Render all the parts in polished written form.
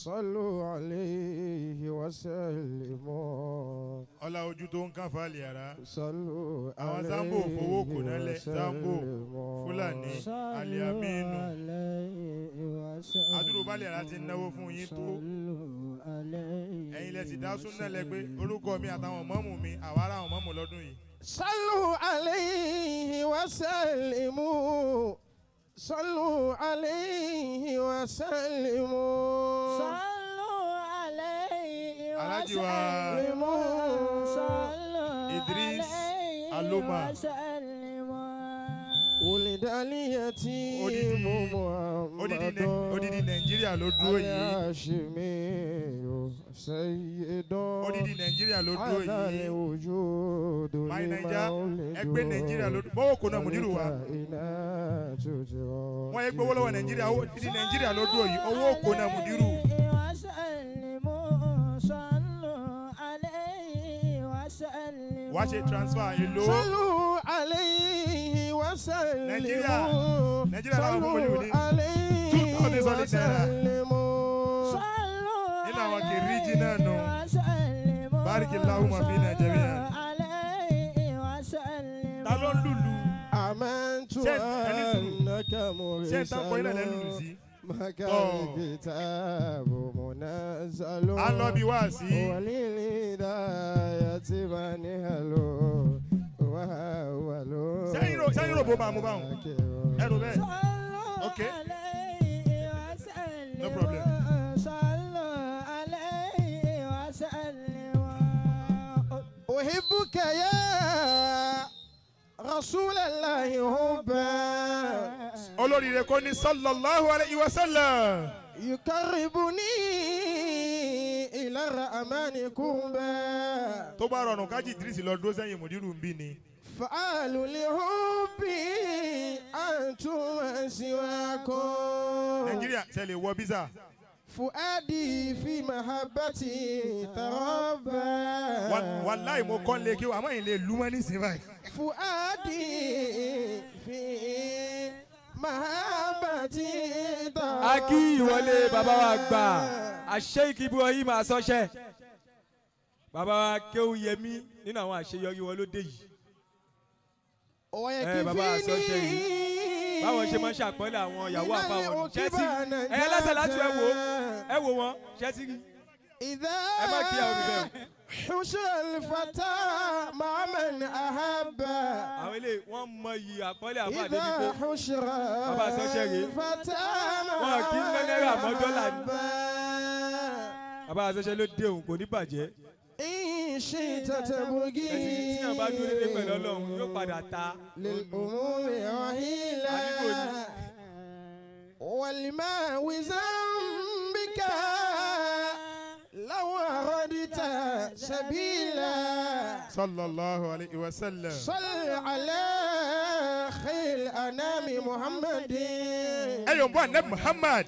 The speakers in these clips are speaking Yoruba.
صلوا عليه وسلموا ọlá ojú tó ń kàn fàlì ara. صلوا àwọn عليه Zambo fowó kù nálẹ̀ Zambo وسلموا Fúlàní Al-Aminu. àdúró balẹ̀ ara ti náwó fún yín tó. ẹ̀yin lẹ sì dá súnà lẹ́gbẹ́ orúkọ mi àtàwọn mọ́mù mi àwa ará àwọn mọ́mù lọ́dún yìí. صلوا عليه وسلموا صلوا عليه وسلموا صلوا عليه Alhaji wa وسلموا صلوا Idris عليه Aloma. وسلموا ولد اليتيم محمد odidi Nàìjíríà ló dúró yìí. الهاشمي سيد odidi Nàìjíríà ló dúró هذا yìí. الوجود My Naija لمولد ẹgbẹ́ Nàìjíríà ló dúró. bọ́wọ́ kò náà Mudiru wa. والكائنات جرى. wọ́n yẹ gbowó lọ́wọ́ Nàìjíríà odidi Nàìjíríà ló dúró yìí. owó kò náà Mudiru. وسلموا صلوا عليه وسلموا wá ṣe transfer èlò. صلوا عليه وسلموا Nàìjíríà làwọn fún صلوا Mudiru. عليه 2000 solid naira. وسلموا صلوا nínú àwọn عليه kìrìjì náà nù. وسلموا Barikillahumma fina jami'an. عليه وسلموا ta ló ń lùlù. آمنت ṣé ẹni sùn. أنك ṣé ń tán kọ́ iná lẹ́ lùlù مرسل sí. مكان الكتاب منزل à ń lọ bí wá sí. وللهداية منهل وهول sẹ́yìn rògbò máa mú báwọn. ẹrù bẹ́ẹ̀. صلوا Okay. عليه وسلموا No problem. صلوا عليه وسلموا أحبك يا رسول الله حبا olóríire kò ní sallallahu alayhi wa sallam. يقربني إلى الرحمن قربا tó bá rọrùn kájí Idris lọ dúró sẹ́yìn Mudiru ń bí ni. فعال لحبي أنتم سواكم Nàìjíríà tẹ̀lé wọ bísà. فؤادي في محبتي تربى wàláì mo kọ́ lé kí wàá mọ̀ yín lè lu mọ́ nísìnyí báyìí. فؤادي في محبتي تربى. a kí ìwọlé bàbá wa gbà Sheikh Ibrahim Asọ́ṣẹ́ bàbá wa Kéwúyẹmí nínú àwọn àṣeyọrí wọn ló dé yìí. bàbá Asọ́ṣẹ́ yìí báwọn ṣe máa ń ṣàpọ́nlé àwọn ìyàwó àbáwọn ṣẹ́tì ẹ̀yẹ lẹ́sẹ̀ láti ẹ wò wọ́n ṣẹ́tì rí إذا ẹ má kí àwọn olùbẹ̀rù. حشر الفتى مع من أحب àwọn ilé wọn mọ iyì àpọ́nlé àbá إذا àdébíkó حشر bàbá Asọ́ṣẹ́ rèé الفتى wọn kì í ná náírà mọ́ dọ́là ni. أحب bàbá Asọ́ṣẹ́ ló dé òun kò ní bàjẹ́. إن شئت تبغي ẹ̀sìn tí yàn bá dúró lé pẹ̀lú Ọlọ́run yóò padà ta. للأمور رحيلا والماء وذنبك لو أردت سبيلا sallallahu alayhi wa sallam. صل على خير الأنام محمد ẹ yóò bọ́ àná Muhammad.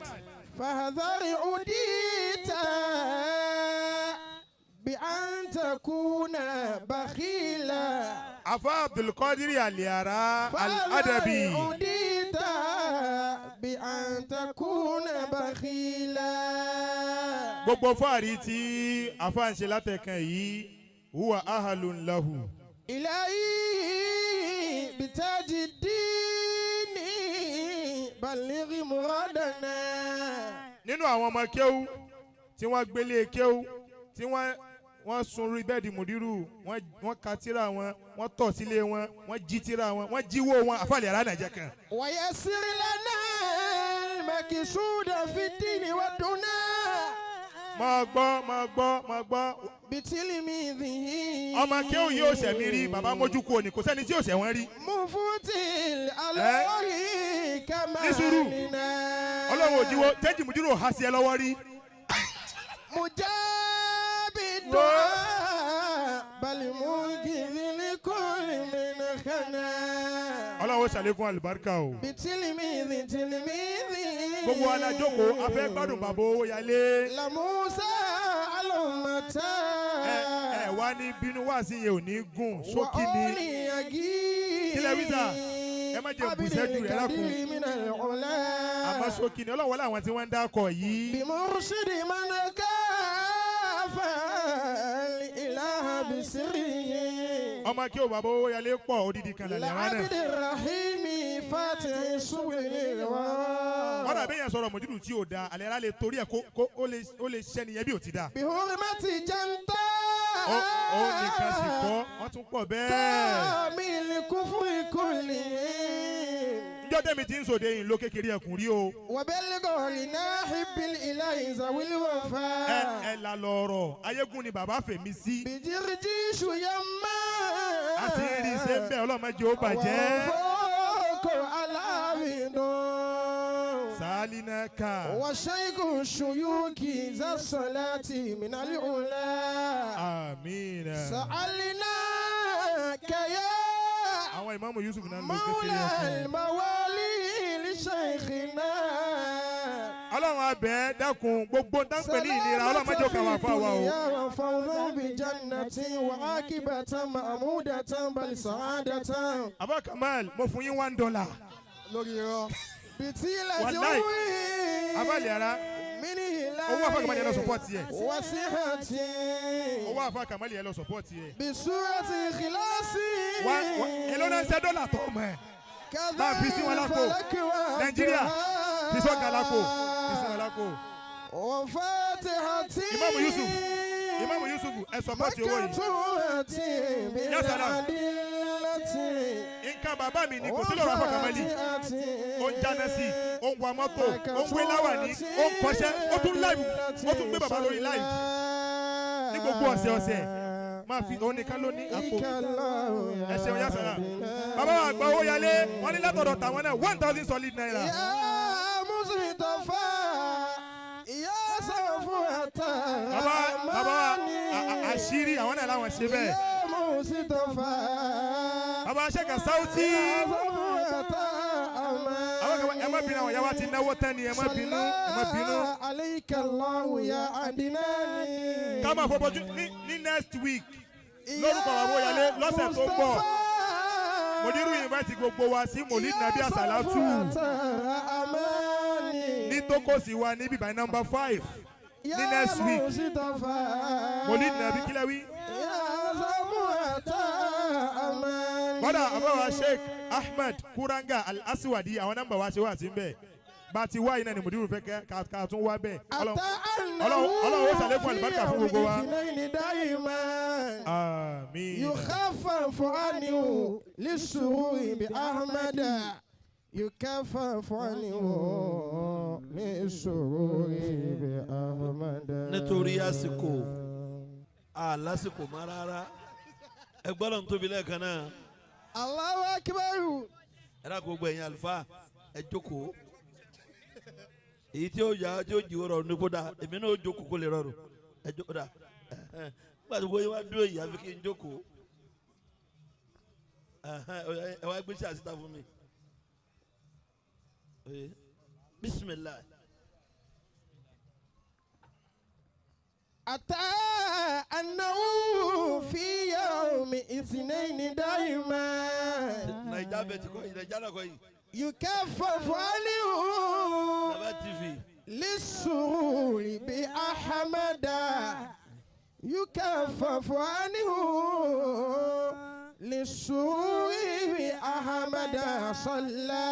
فهذر أديت بأن تكون بخيلا afa Abdulquadri Al-Adaby. أديت بأن تكون بخيلا gbogbo fáàrí tí afa ń ṣe látẹ̀kàn yìí huwa ahalun lahu. إلهي بتاج الدين بلغ مرادنا nínú àwọn ọmọ kéwú tí wọ́n gbélé kéwú tí wọ́n sun orí bẹ́ẹ̀dì Mudiru wọ́n ka tírà wọn wọ́n tọ̀ sílé wọn wọ́n jí tírà wọn wọ́n jíwó wọn àfàlẹ́ Al-Adabiy kan. ويسر لنا المكسود في الدين والدنا máa gbọ́ بتلميذه ọmọ kéwú yóò ṣẹ̀mí rí bàbá mójú kú òní kò sẹ́ni tí yóò ṣẹ̀wọ̀n rí. مفتي الألوه كمالنا ọlọ́run ò jíwó tẹ́jì Mudiru ò há sí ẹ lọ́wọ́ rí. مجاب الدعاء بل منقذ لكل من خنا ọlọ́run ó ṣàlékún àlùbáríkà o. بتلميذ gbogbo alájókòó afẹ́ gbádùn bàbá Owoyale. لموسى الأمة ẹ wá ní bínú wá sí yẹn ò ní gùn ṣókí ni. وأولي kílẹ̀ wíṣà ẹ má jẹ́ bùsẹ́jù rẹ̀ lákùn. من العلا àmọ́ ṣókí ni Ọlọ́run wọlé àwọn tí wọ́n ń dákọ̀ yìí. بمرشد من كافى الإله بسره ọmọ kí o bàbá Owóyalé pọ̀ odidi kan lálẹ́ àwọn العبد náà. الرحيم فاتح سبل الورى ọ̀rọ̀ àbẹ̀yẹn sọ̀rọ̀ mọ̀júdù tí ò da àlẹ́ rà lè torí ẹ̀ kó ó lè ṣẹ́ni yẹn bí ò ti da. بحرمة جنتا ó nìkan sì kọ́ wọ́n tún pọ̀ bẹ́ẹ̀. كامل الكفر كله njọ́ tẹ̀mí ti ń sòde yìí ló kékeré ẹkùn rí o. وبلغ لناحب الإله ذوي الوفاء ẹ la lọ́rọ̀ ayégún ni bàbá fèmí sí. بجرجيش يما àti rí iṣẹ́ ń bẹ̀ ọlọ́mọdé ó bàjẹ́. وفوق العابد sálínàkà. وشيخ الشيوخ ذا الصلاة من العلا àmín. سألناك يا àwọn ìmáàmù Yusuf náà ló kékeré مولى ẹkùn. الموالي لشيخنا ọlọ́run abẹ́ dákun gbogbo dáńpẹ́ ní ìnira ọlọ́mọdé ó kà wá fún àwa o. يا فوزا بجنة وعاقبة محمودة بل سعادة Abba Kamal mo fún yín $1. lórí irọ́ bìtìlẹ̀ tí ó Wallahi. wí abali ara mini ìlà owó Abba Kamal yẹn lọ support yẹ. wàsíhàtì owó Abba Kamal yẹn lọ support yẹ. bisurati ìkìláàsì èló náà ń ṣe $1 tó ọmọ ẹ̀. máa fi sí wọn lápò. Nàìjíríà fi sọ́ọ̀gà lápò fi sí wọn lápò. وفاتحتي Imam Yusuf ẹ support owó yìí. مكتوبتي salam. بالعدلة nǹkan bàbá mi ni kò sí lọ́rọ̀ Abba Kamal yìí. ó ń jáná sí i ó ń wa mọ́tò ó ń gbé láwàní ó ń kọ́ṣẹ́ ó tún live ó tún gbé bàbá lórí live ní gbogbo ọ̀sẹ̀ máa fi òun nìkan ló ní àpò. ẹ ṣeun yá sara bàbá wa gba Owóyalé wọn ní látọ̀dọ̀ tàwọn náà 1,000 solid naira. يا مصطفى يا صفوة bàbá wa àṣírí àwọn náà làwọn ṣe bẹ́ẹ̀. يا مصطفى bàbá Sheikh Sauti يا صفوة àwọn ẹ má bínú àwọn yàrá ti náwó tán ni ẹ má bínú ẹ má bínú. عليك الله يا عدناني ká máa fọwọ́jú ní next week lórúkọ bàbá Owóyalé lọ́sẹ̀ tó ń bọ̀. Modiru invite gbogbo wa sí Molid Nabi Asalatu ní Tokosi wa níbi by number 5 ní next week. Molid Nabi kílẹ̀ wí. Bọ́dà àbáwá Sheikh Ahmed Kuranga Al-Aswadi àwọn nọ́mbà wa ṣe wà sí bẹ́ẹ̀. Bá ti wá iná ni Modiru fẹ́ kẹ́ ká tún wá bẹ́ẹ̀. Ọlọ́run ó ṣàlékún àlùbáríkà fún gbogbo wa. Àmín. يخفف عنه للسرور بأحمد يكفف عنه للسرور بأحمد. nítorí àsìkò àlásìkò má rárá ẹgbọ́n lọ́n tóbi lẹ́ẹ̀kan náà. Allahu Akbar. ẹ dákun gbogbo ẹ̀yin àlùfáà ẹ jókòó èyí tí ó yà tí ó jì ó rọrùn ní kódà èmi náà ó jókòó kó lè rọrùn ẹ jókòó dà nígbà tó bóyá wá dúró yìí àfi kí n jókòó ẹ wá gbé sí àsìta fún mi bisimilayi. أتى أنه في يوم اثنين دائما naija bẹ ti kọ yìí naija náà kọ yìí. يكفف عنه Baba TV. للسرور بأحمد يكفف عنه للسرور بأحمد صلى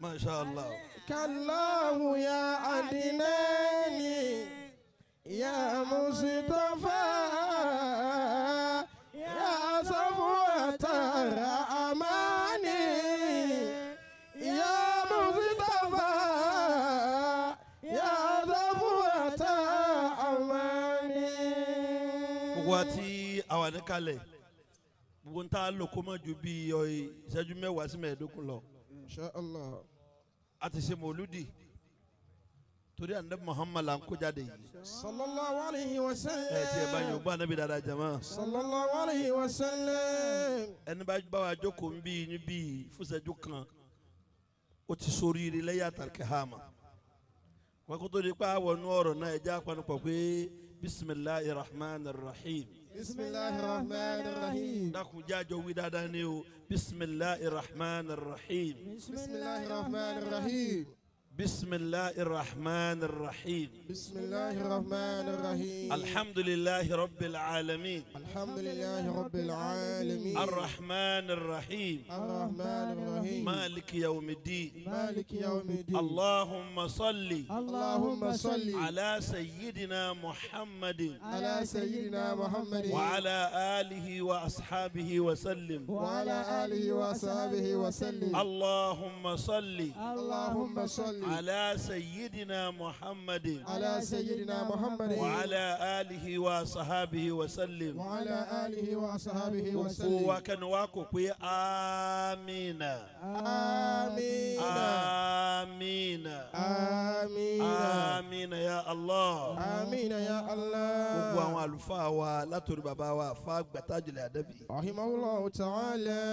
ما شاء الله. كالله يا عدناني يا مصطفى يا صفوة الرحماني يا مصطفى يا صفوة الرحماني. gbogbo àti àwọn àníkàlẹ̀ gbogbo ń ta lò kó má ju bí ìṣẹ́jú mẹ́wàá sí mẹ́ẹ̀ẹ́dógún lọ. Inshallah. a ti ṣe mọ̀lúdì torí ànábì Muhammad là ń kó jáde yìí. Sallallahu alayhi wa sallam. ẹ ti ẹ bá yàn gbọ́ ànábì dáadáa jama. Sallallahu alayhi wa sallam. ẹni bá bá wa jókòó ń bí níbí fúnṣẹ́jú kan ó ti ṣoríire lẹ́yìn àtàkẹ́ hàmà. wọn kó tó di pa wọnú ọ̀rọ̀ náà ẹ jẹ́ àpanupọ̀ pé bisimilahi rahman rahim. بسم الله الرحمن الرحيم dákun jájọ wí dáadáa ni o bisimilahi rahman rahim. بسم الله الرحمن الرحيم bisimilahi rahman rahim. بسم الله الرحمن الرحيم alhamdulilahi rabbil alamin. الحمد لله رب العالمين الرحمن الرحيم. الرحمن الرحيم مالك يوم الدين. مالك يوم الدين اللهم صل اللهم صل على سيدنا محمد على سيدنا محمد وعلى آله وأصحابه وسلم. وعلى آله وصحبه وسلم اللهم صل اللهم صل على سيدنا محمد على سيدنا محمد وعلى آله وصحابه وسلم. وعلى آله وصحبه وسلم وكان واكو آمين آمين آمين آمين آمين يا الله. آمين يا gbogbo الله àwọn àlùfáà wa látòrí bàbá wa fa Tajul Adaby. رحمه الله تعالى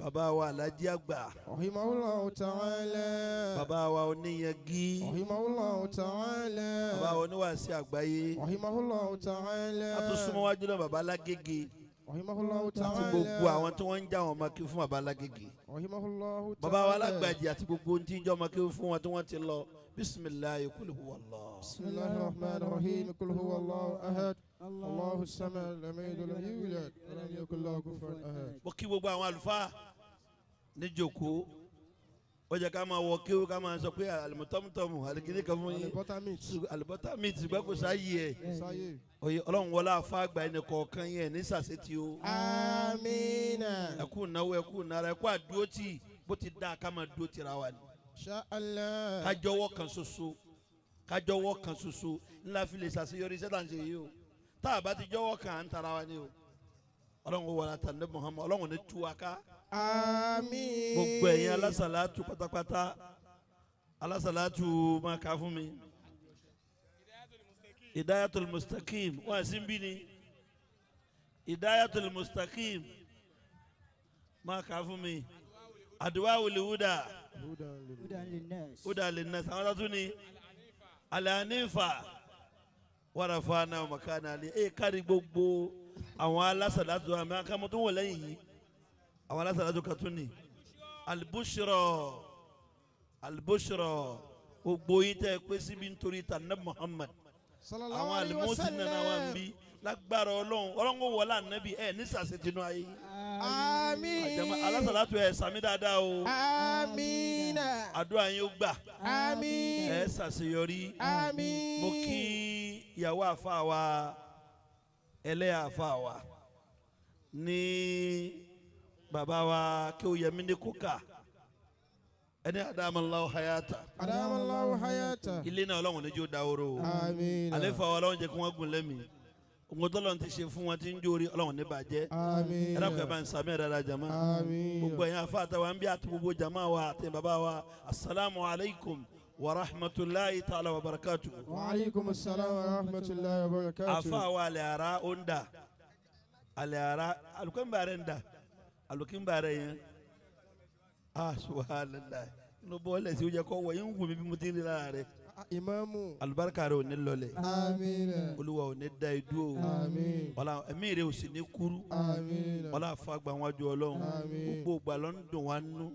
bàbá wa Alhaji àgbà. رحمه الله تعالى bàbá wa oníyangi. رحمه الله تعالى bàbá wa oníwàásí àgbáyé. رحمه الله تعالى a tún súnmọ́ wájú náà bàbá Lágége. رحمه الله àti تعالى gbogbo àwọn tí wọ́n ń já wọn ọmọ kí fún bàbá Lágége. رحمه الله bàbá wa تعالى Lágbàjì àti gbogbo ohun tí ń jẹ́ ọmọ kí fún wọn tí wọ́n ti lọ. bisimilayi kul huwa Allah. بسم الله الرحمن الرحيم قل هو الله أحد الله الصمد لم يلد ولم يولد ولم يكن له كفوا أحد. mo kí gbogbo àwọn àlùfáà níjókòó. ó jẹ́ ká máa wọ kéwú ká máa sọ pé alimọ̀tọ́mùtọ́mù àlìkíní kan fún yín. àlùbọ́tà mi ti gbẹ́ kó sáyé ẹ̀. oye ọlọ́run wọlé àfa àgbà ẹni kọ̀ọ̀kan yẹn ní sàṣetì o. آمين ẹ kú náwó ẹ kú nára ẹ kú àdúró tì bó ti dáa ká máa dúró tìra wa ni. شاء الله kájọwọ́ kan ṣoṣo kájọwọ́ kan ṣoṣo ńlá fi lè ṣàṣeyọrí sẹ́tà ń ṣe yìí o. tá a bá ti jọwọ́ kan à ń tara wa ni o. ọlọ́run wọlé àtàndé Muhammad ọlọ́run ní tú wa ká. آمين gbogbo ẹ̀yin alásàlátù pátápátá alásàlátù máa kà fún mi. Hidaayatul Mustaqeem wọ́n sì ń bí ni. Hidaayatul Mustaqeem máa kà fún mi. Adwa'ul Huda هدى للناس Huda linnas àwọn tó tún ni. Al-Hanifa wa rafa'na makana ali. Kárí gbogbo àwọn alásàlátù àmì akámọ́ tó wọ̀ lẹ́yìn yìí. àwọn alásàlátù kan tún ní. Al-Bushra Al-Bushra gbogbo yín tẹ́ ẹ pé síbi nítorí tànà Muhammad. صلى الله àwọn عليه alimosin nana wa ń وسلم bí lágbára ọlọ́run kò wọlé ànábì ẹ ní sàṣetínú ayé. àjẹmọ́ آمين alásàlátù ẹ sàmì dáadáa o. آمين àdúrà yín ó gbà آمين ẹ ṣàṣeyọrí. آمين mo kí ìyàwó àfa wa ẹlẹ́yà àfa wa ní bàbá wa kí ó yẹmí ní kúkà ẹni adamallahu hayata. أدام الله حياته ilé náà ọlọ́run ní jó dáwóró o. آمين àlefa wa ọlọ́run jẹ́ kí wọ́n gùn lẹ́mìí. ògùn tọ́lọ́run ti ṣe fún wọn tí ń jórí ọlọ́run ní bàjẹ́. آمين ẹ dákun ẹ bá ń sàmì ẹ̀dára jama. آمين gbogbo ẹ̀yin afa àtàwọn àǹbí àti gbogbo jama wa àti bàbá wa asalaamu alaykum wa rahmatulahi ta'ala wa barakatu. وعليكم السلام ورحمة الله وبركاته. afa wa alẹ́ara ó ń dà alẹ́ara alùkẹ́mbàrẹ̀ ń dà alùkẹ́mbàrẹ̀ yẹn. subhanallah inú bọ́ọ̀lù ẹ̀sìn ó jẹ́ kọ́ wọ̀ yín ń wù mí bí mo ti ń rí lára rẹ̀. Ìmáàmù. alibarika rẹ̀ ò ní lọlẹ̀. Àmín. olúwa ò ní da idú o. Àmín. wàlá ẹ̀mí rẹ̀ ò sì ní kúrú. Àmín. wàlá àfagbà wájú ọlọ́run. Àmín. gbogbo ìgbà ló ń dùn wá nínú.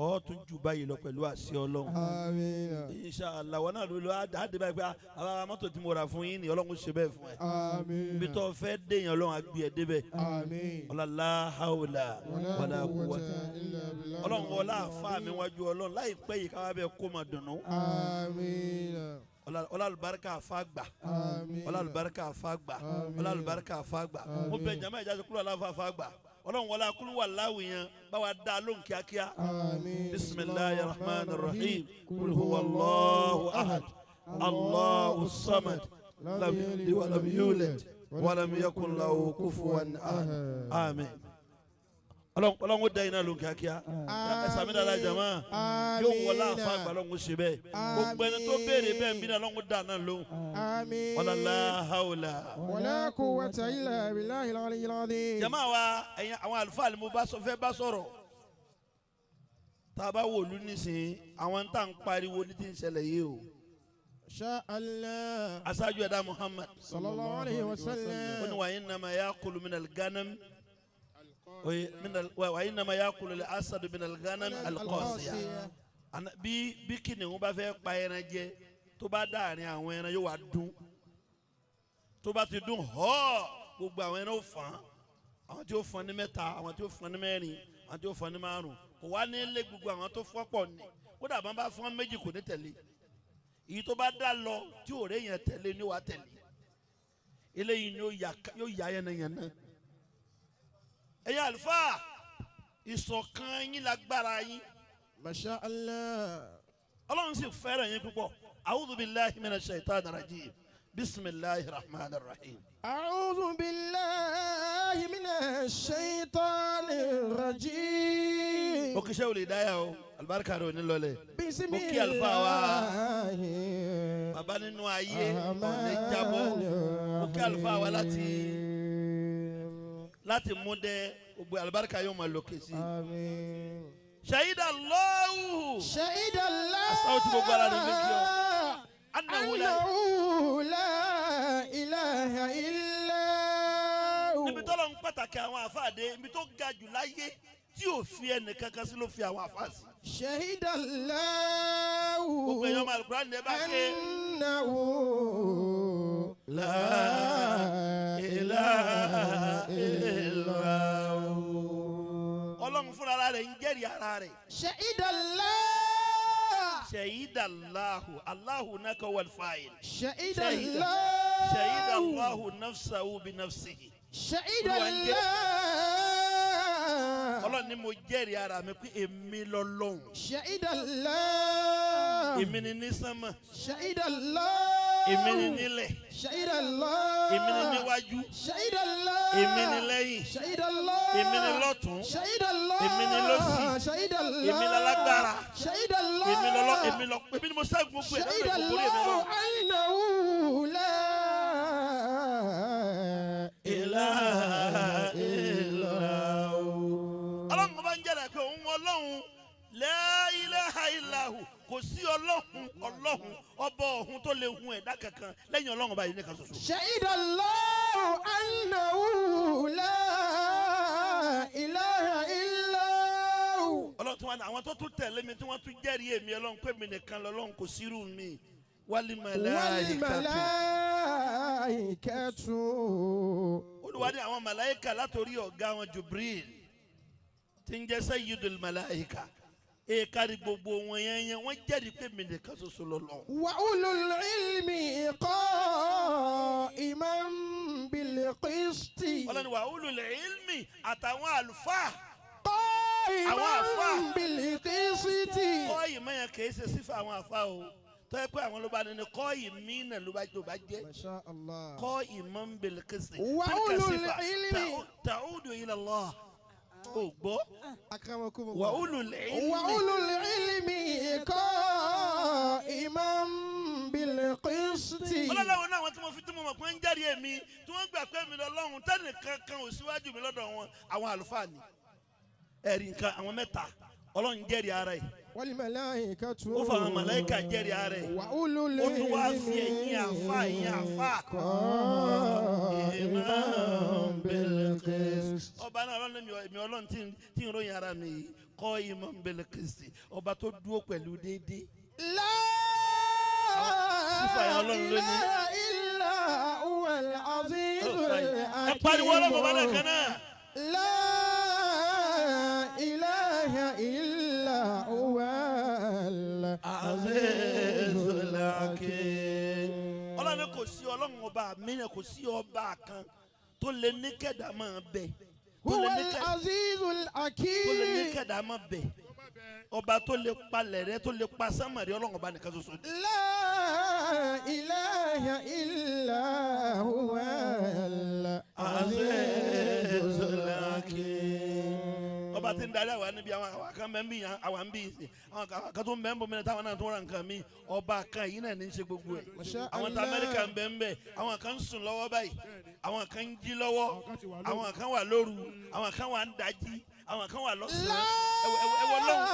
ọ̀ tún jù báyìí lọ pẹ̀lú àṣẹ ọlọ́run. Àmín. inshallah wọn náà ló lọ àdé báyìí pé àwọn mọ́tò tí mo rà fún yín ni ọlọ́run ṣe bẹ́ẹ̀ fún ẹ. Àmín. ibi tó fẹ́ déyàn ọlọ́run á gbé ẹ débẹ̀. Àmín. la hawla wala quwwata. illa billah. ọlọ́run wọlá àfa mi wájú ọlọ́run láìpẹ́ yìí káwá bẹ́ẹ̀ kó máa dùnú. Àmín. ọlá àlùbáríkà àfa gbà. Àmín. ọlá àlùbáríkà àfa gbà. Àmín. ọlá àlùbáríkà àfa gbà. mo bẹ jama ìjáde kúrò aláfa àfa gbà. ọlọ́run wọlá kúrò wà láwùyàn báwa dá lóhùn kíákíá. Àmín. bisimilahi rahman rahim kul huwa allahu ahad allahu samad lam yalid wa lam yulad wa lam yakun lahu kufuwan ahad amen. ọlọ́run ó dá iná lóhùn kíákíá. ẹ sàmì dáadáa jama yóò wọlá àfa àgbà ọlọ́run ó ṣe bẹ́ẹ̀. gbogbo ẹni tó béèrè bẹ́ẹ̀ ń bí náà ọlọ́run ó dá náà lóhùn. Àmín. wala la hawla. Wala quwwata illa billahi al-aliyyil azim. jama wa ẹ̀yin àwọn àlùfáà ni mo bá sọ fẹ́ bá sọ̀rọ̀. tá a bá wòlú nísìnyí àwọn tá à ń pariwo ní ti ń ṣẹlẹ̀ yìí o. شاء الله aṣáájú ẹ̀dá Muhammad صلى الله عليه وسلم ó ní wa innama yaqulu min al-ghanam wa innama yaqulu al-asad min al-ghanam al-qasiya. bí kìnìún bá fẹ́ pa ẹran jẹ tó bá dáàrin àwọn ẹran yóò wá dún tó bá ti dún họ́ gbogbo àwọn ẹran ó fàn àwọn tí ó fọn ní mẹ́ta àwọn tí ó fọn ní mẹ́rin àwọn tí ó fọn ní márùn kò wá ní lé gbogbo àwọn tó fọ́pọ̀ ní kódà bá bá fọn méjì kò ní tẹ̀lé èyí tó bá dá lọ tí òré yẹn tẹ̀lé ní wàá tẹ̀lé eléyìí ni yóò yá yánnayànna. ẹ̀yin àlùfáà ìṣọ̀kan yín lágbára yín. ما شاء الله ọlọ́run sì fẹ́ràn yín púpọ̀. a'udhu billahi minash shaitanir rajim bismillahir rahmanir rahim. أعوذ بالله من الشيطان الرجيم mo kí sẹ́wọ̀lì dáyà o alibarika rẹ̀ ò ní lọlẹ̀. بسم mo kí àlùfáà wa الله bàbá nínú ayé ọ̀nà ìjábọ̀ mo kí àlùfáà wa láti mú dẹ gbogbo alibarika yóò máa lòkè sí. آمين shahida Allahu شهد الله asáwọ́ tí gbogbo ara rẹ̀ fi kí ọ. annahu la أنه لا إله إلا هو níbi tó lọ ń pàtàkì àwọn àfáàdé níbi tó ga jù láyé tí ò fi ẹnì kankan sí ló fi àwọn àfáà sí. شهد الله gbogbo èèyàn máa lùkúrá ní ẹ bá ké. أنه la ilaha illallah. ọlọ́run fúnra rẹ̀ ń jẹ́rìí ara rẹ̀. شهد الله shahida Allahu naka wal fa'il. شهد shahida الله Allahu nafsahu bi nafsihi. شهد Olúwa ń jẹ́- الله ọlọ́run ni mo jẹ́rìí ara mi pé èmi lọ́lọ́hun. شهد الله èmi ni ní sánmà. شهد الله èmi ni nílẹ̀. شهد الله èmi ni níwájú. شهد الله èmi ni lẹ́yìn. شهد الله èmi ni lọ́tún. شهد الله èmi ni lósì. شهد الله èmi lálágbára. شهد الله èmi ni mo ṣẹ́gun gbogbo ẹ̀ شهد lọ́dọ̀ ìkókórè mi الله lọ́wọ́. أنه لا ilaha illahu. ọlọ́run bá ń jẹ́rìí pé òun ọlọ́run la ilaha illahu kò sí ọlọ́run ọba ọ̀hún tó lè hun ẹ̀dá kankan lẹ́yìn ọlọ́run báyìí nìkan ṣoṣo. شهد الله أنه لا إله إلا هو ọlọ́run tí wọ́n ní àwọn tó tún tẹ̀lé mi tí wọ́n tún jẹ́rìí èmi ọlọ́run pé mi nìkan lọ́lọ́run kò sírù mi wal malaikatu. والملائكة olùwà ní àwọn màláìka látòrí ọ̀gá wọn Jibril tí ń jẹ́ sayyidul màláìka èèkàrí gbogbo wọn yẹn wọ́n jẹ́rìí pé mi nìkan ṣoṣo lọ́lọ́run. وأولو العلم قائما بالقسط ọlọ́ni wa ulul ilmi àtàwọn àlùfáà قائما àfáà. بالقسط kọ́ ìmọ̀ yẹn kì í ṣe sífà àwọn àfa o tó yẹ pé àwọn ló bá ní kọ́ ìmí náà ló bá jẹ́ ما شاء الله kọ́ ìmọ̀ ń bèlè kìsì وأولو العلم ta'udu ila Allah o gbọ́ أكرمكم wa الله ulul ilmi وأولو العلم قائما بالقسط ọlọ́láwọn náà wọ́n tí mo fi tí mo mọ̀ pé ń jáde èmi tí wọ́n gbà pé mi lọ́lọ́run tẹ́nì kankan ò síwájú mi lọ́dọ̀ wọn àwọn àlùfáà ni ẹ̀rí nǹkan àwọn mẹ́ta ọlọ́run jẹ́rìí ara ẹ̀ والملائكة ó fa àwọn màláìka jẹ́rìí ara ẹ̀ وأولو ó tún wá fi ẹ̀yìn àfáà قائما بالقسط ọba náà ọlọ́run mi ọlọ́run tí ń ròyìn ara mi yìí kọ́ ìmọ̀ ń bẹ̀lẹ̀ kristi ọba tó dúró pẹ̀lú déédéé. لا sífà yẹn ọlọ́run ló ní. إله إلا هو العزيز ẹ pariwo ọlọ́run bá lẹ́ẹ̀kan الحكيم náà. لا إله إلا هو العزيز الحكيم ọlọ́run kò sí ọlọ́run ọba mìíràn kò sí ọba kan tó lè ní kẹ̀dá máa bẹ̀ tó هو lè ní kẹ̀dá العزيز الحكيم máa bẹ̀ ọba tó lè palẹ̀ rẹ tó lè pa sámàrí ọlọ́run ọba nìkan ṣoṣo. لا إله إلا هو العزيز الحكيم ọba tí ń darí àwa níbi àwọn kan bẹ́ẹ̀ ń bí àwọn ń bí ìsìn àwọn kan tó ń bẹ́ẹ̀ ń bomi náà táwọn náà tó ń ra nǹkan mi ọba kan yìí náà ní í ṣe gbogbo ẹ̀ àwọn tí Amẹ́ríkà ń bẹ́ẹ̀ ń bẹ́ẹ̀ àwọn kan ń sùn lọ́wọ́ báyìí àwọn kan ń jí lọ́wọ́ àwọn kan wà lóru àwọn kan wà ń dají àwọn kan wà lọ́sàn-án ẹ̀wọ̀ lọ́hùn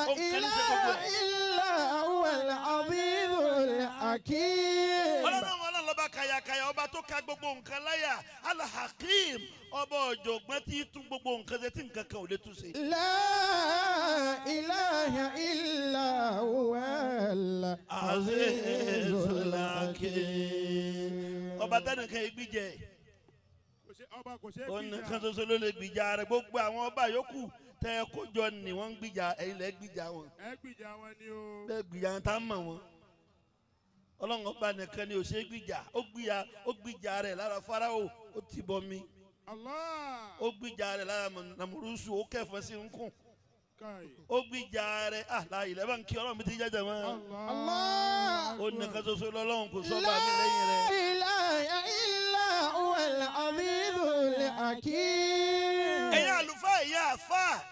ó ń kẹ́lí ṣe gbogbo ẹ̀. إلا هو العظيم الحكيم ọlọ́run lọ́ba kàyàkàyà ọba tó ka gbogbo nǹkan láyà Al-Hakim ọba ọ̀jọ̀gbọ́n tí tún gbogbo nǹkan ṣe tí nǹkan kan ò lè tún ṣe. لا إله إلا هو العزيز الحكيم ọba tẹnìkan ìgbìjẹ onìkan ṣoṣo ló lè gbìjà rẹ̀ gbogbo àwọn ọba yòókù tẹ kó jọ ni wọ́n ń gbìjà ẹ̀yin lẹ gbìjà wọn. ẹ gbìjà wọn ni o. bẹ́ẹ̀ gbìjà wọn tá a mọ̀ wọn. ọlọ́run ọba nìkan ni ò ṣe gbìjà ó gbìjà rẹ̀ lára Fáráò ó ti bọ mi. Allah. ó gbìjà rẹ̀ lára Nàmúrúsù ó kẹfọ́ sí nkùn. Kai. ó gbìjà rẹ̀ láàyè lẹ́bàá ń kí ọlọ́run mi ti jẹ́jẹ́ mọ́. الله ó nìkan ṣoṣo lọ́lọ́run kò sọ́ba mi lẹ́yìn لا rẹ̀. إله إلا هو العزيز الحكيم ẹ̀yin àlùfáà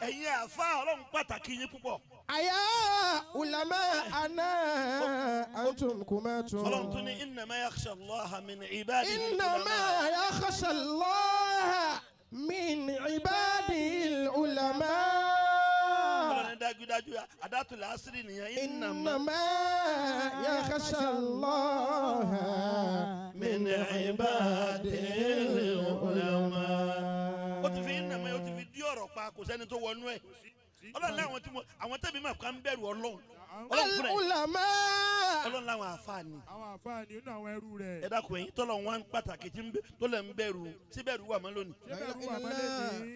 ẹ̀yin àfáà ọlọ́run pàtàkì yín púpọ̀. أيا علماءنا أنتم كماتم ọlọ́run tún ní innama yakhsha Allaha min ibadihi إنما يخشى الله من عباده العلماء ọlọ́run dájúdájú Hidaayatul asri nìyẹn إنما يخشى الله من عباده العلماء ó ti fi innama ó ti fi dí ọ̀rọ̀ pa kò sẹ́ni tó wọnú ẹ̀ ọlọ́run láwọn àwọn tẹ́bi máa kàn ń bẹ̀rù ọlọ́run fúnra ẹ̀ العلماء ọlọ́run láwọn àfáàní àwọn àfáàní inú àwọn ẹrú rẹ̀. ẹ dákun ẹ̀yin tọ́lọ̀ wọn pàtàkì tó lẹ̀ ń bẹ̀rù síbẹ̀rù wà mọ́ lónìí ṣé bẹ̀rù wà mọ́lẹ̀ ní.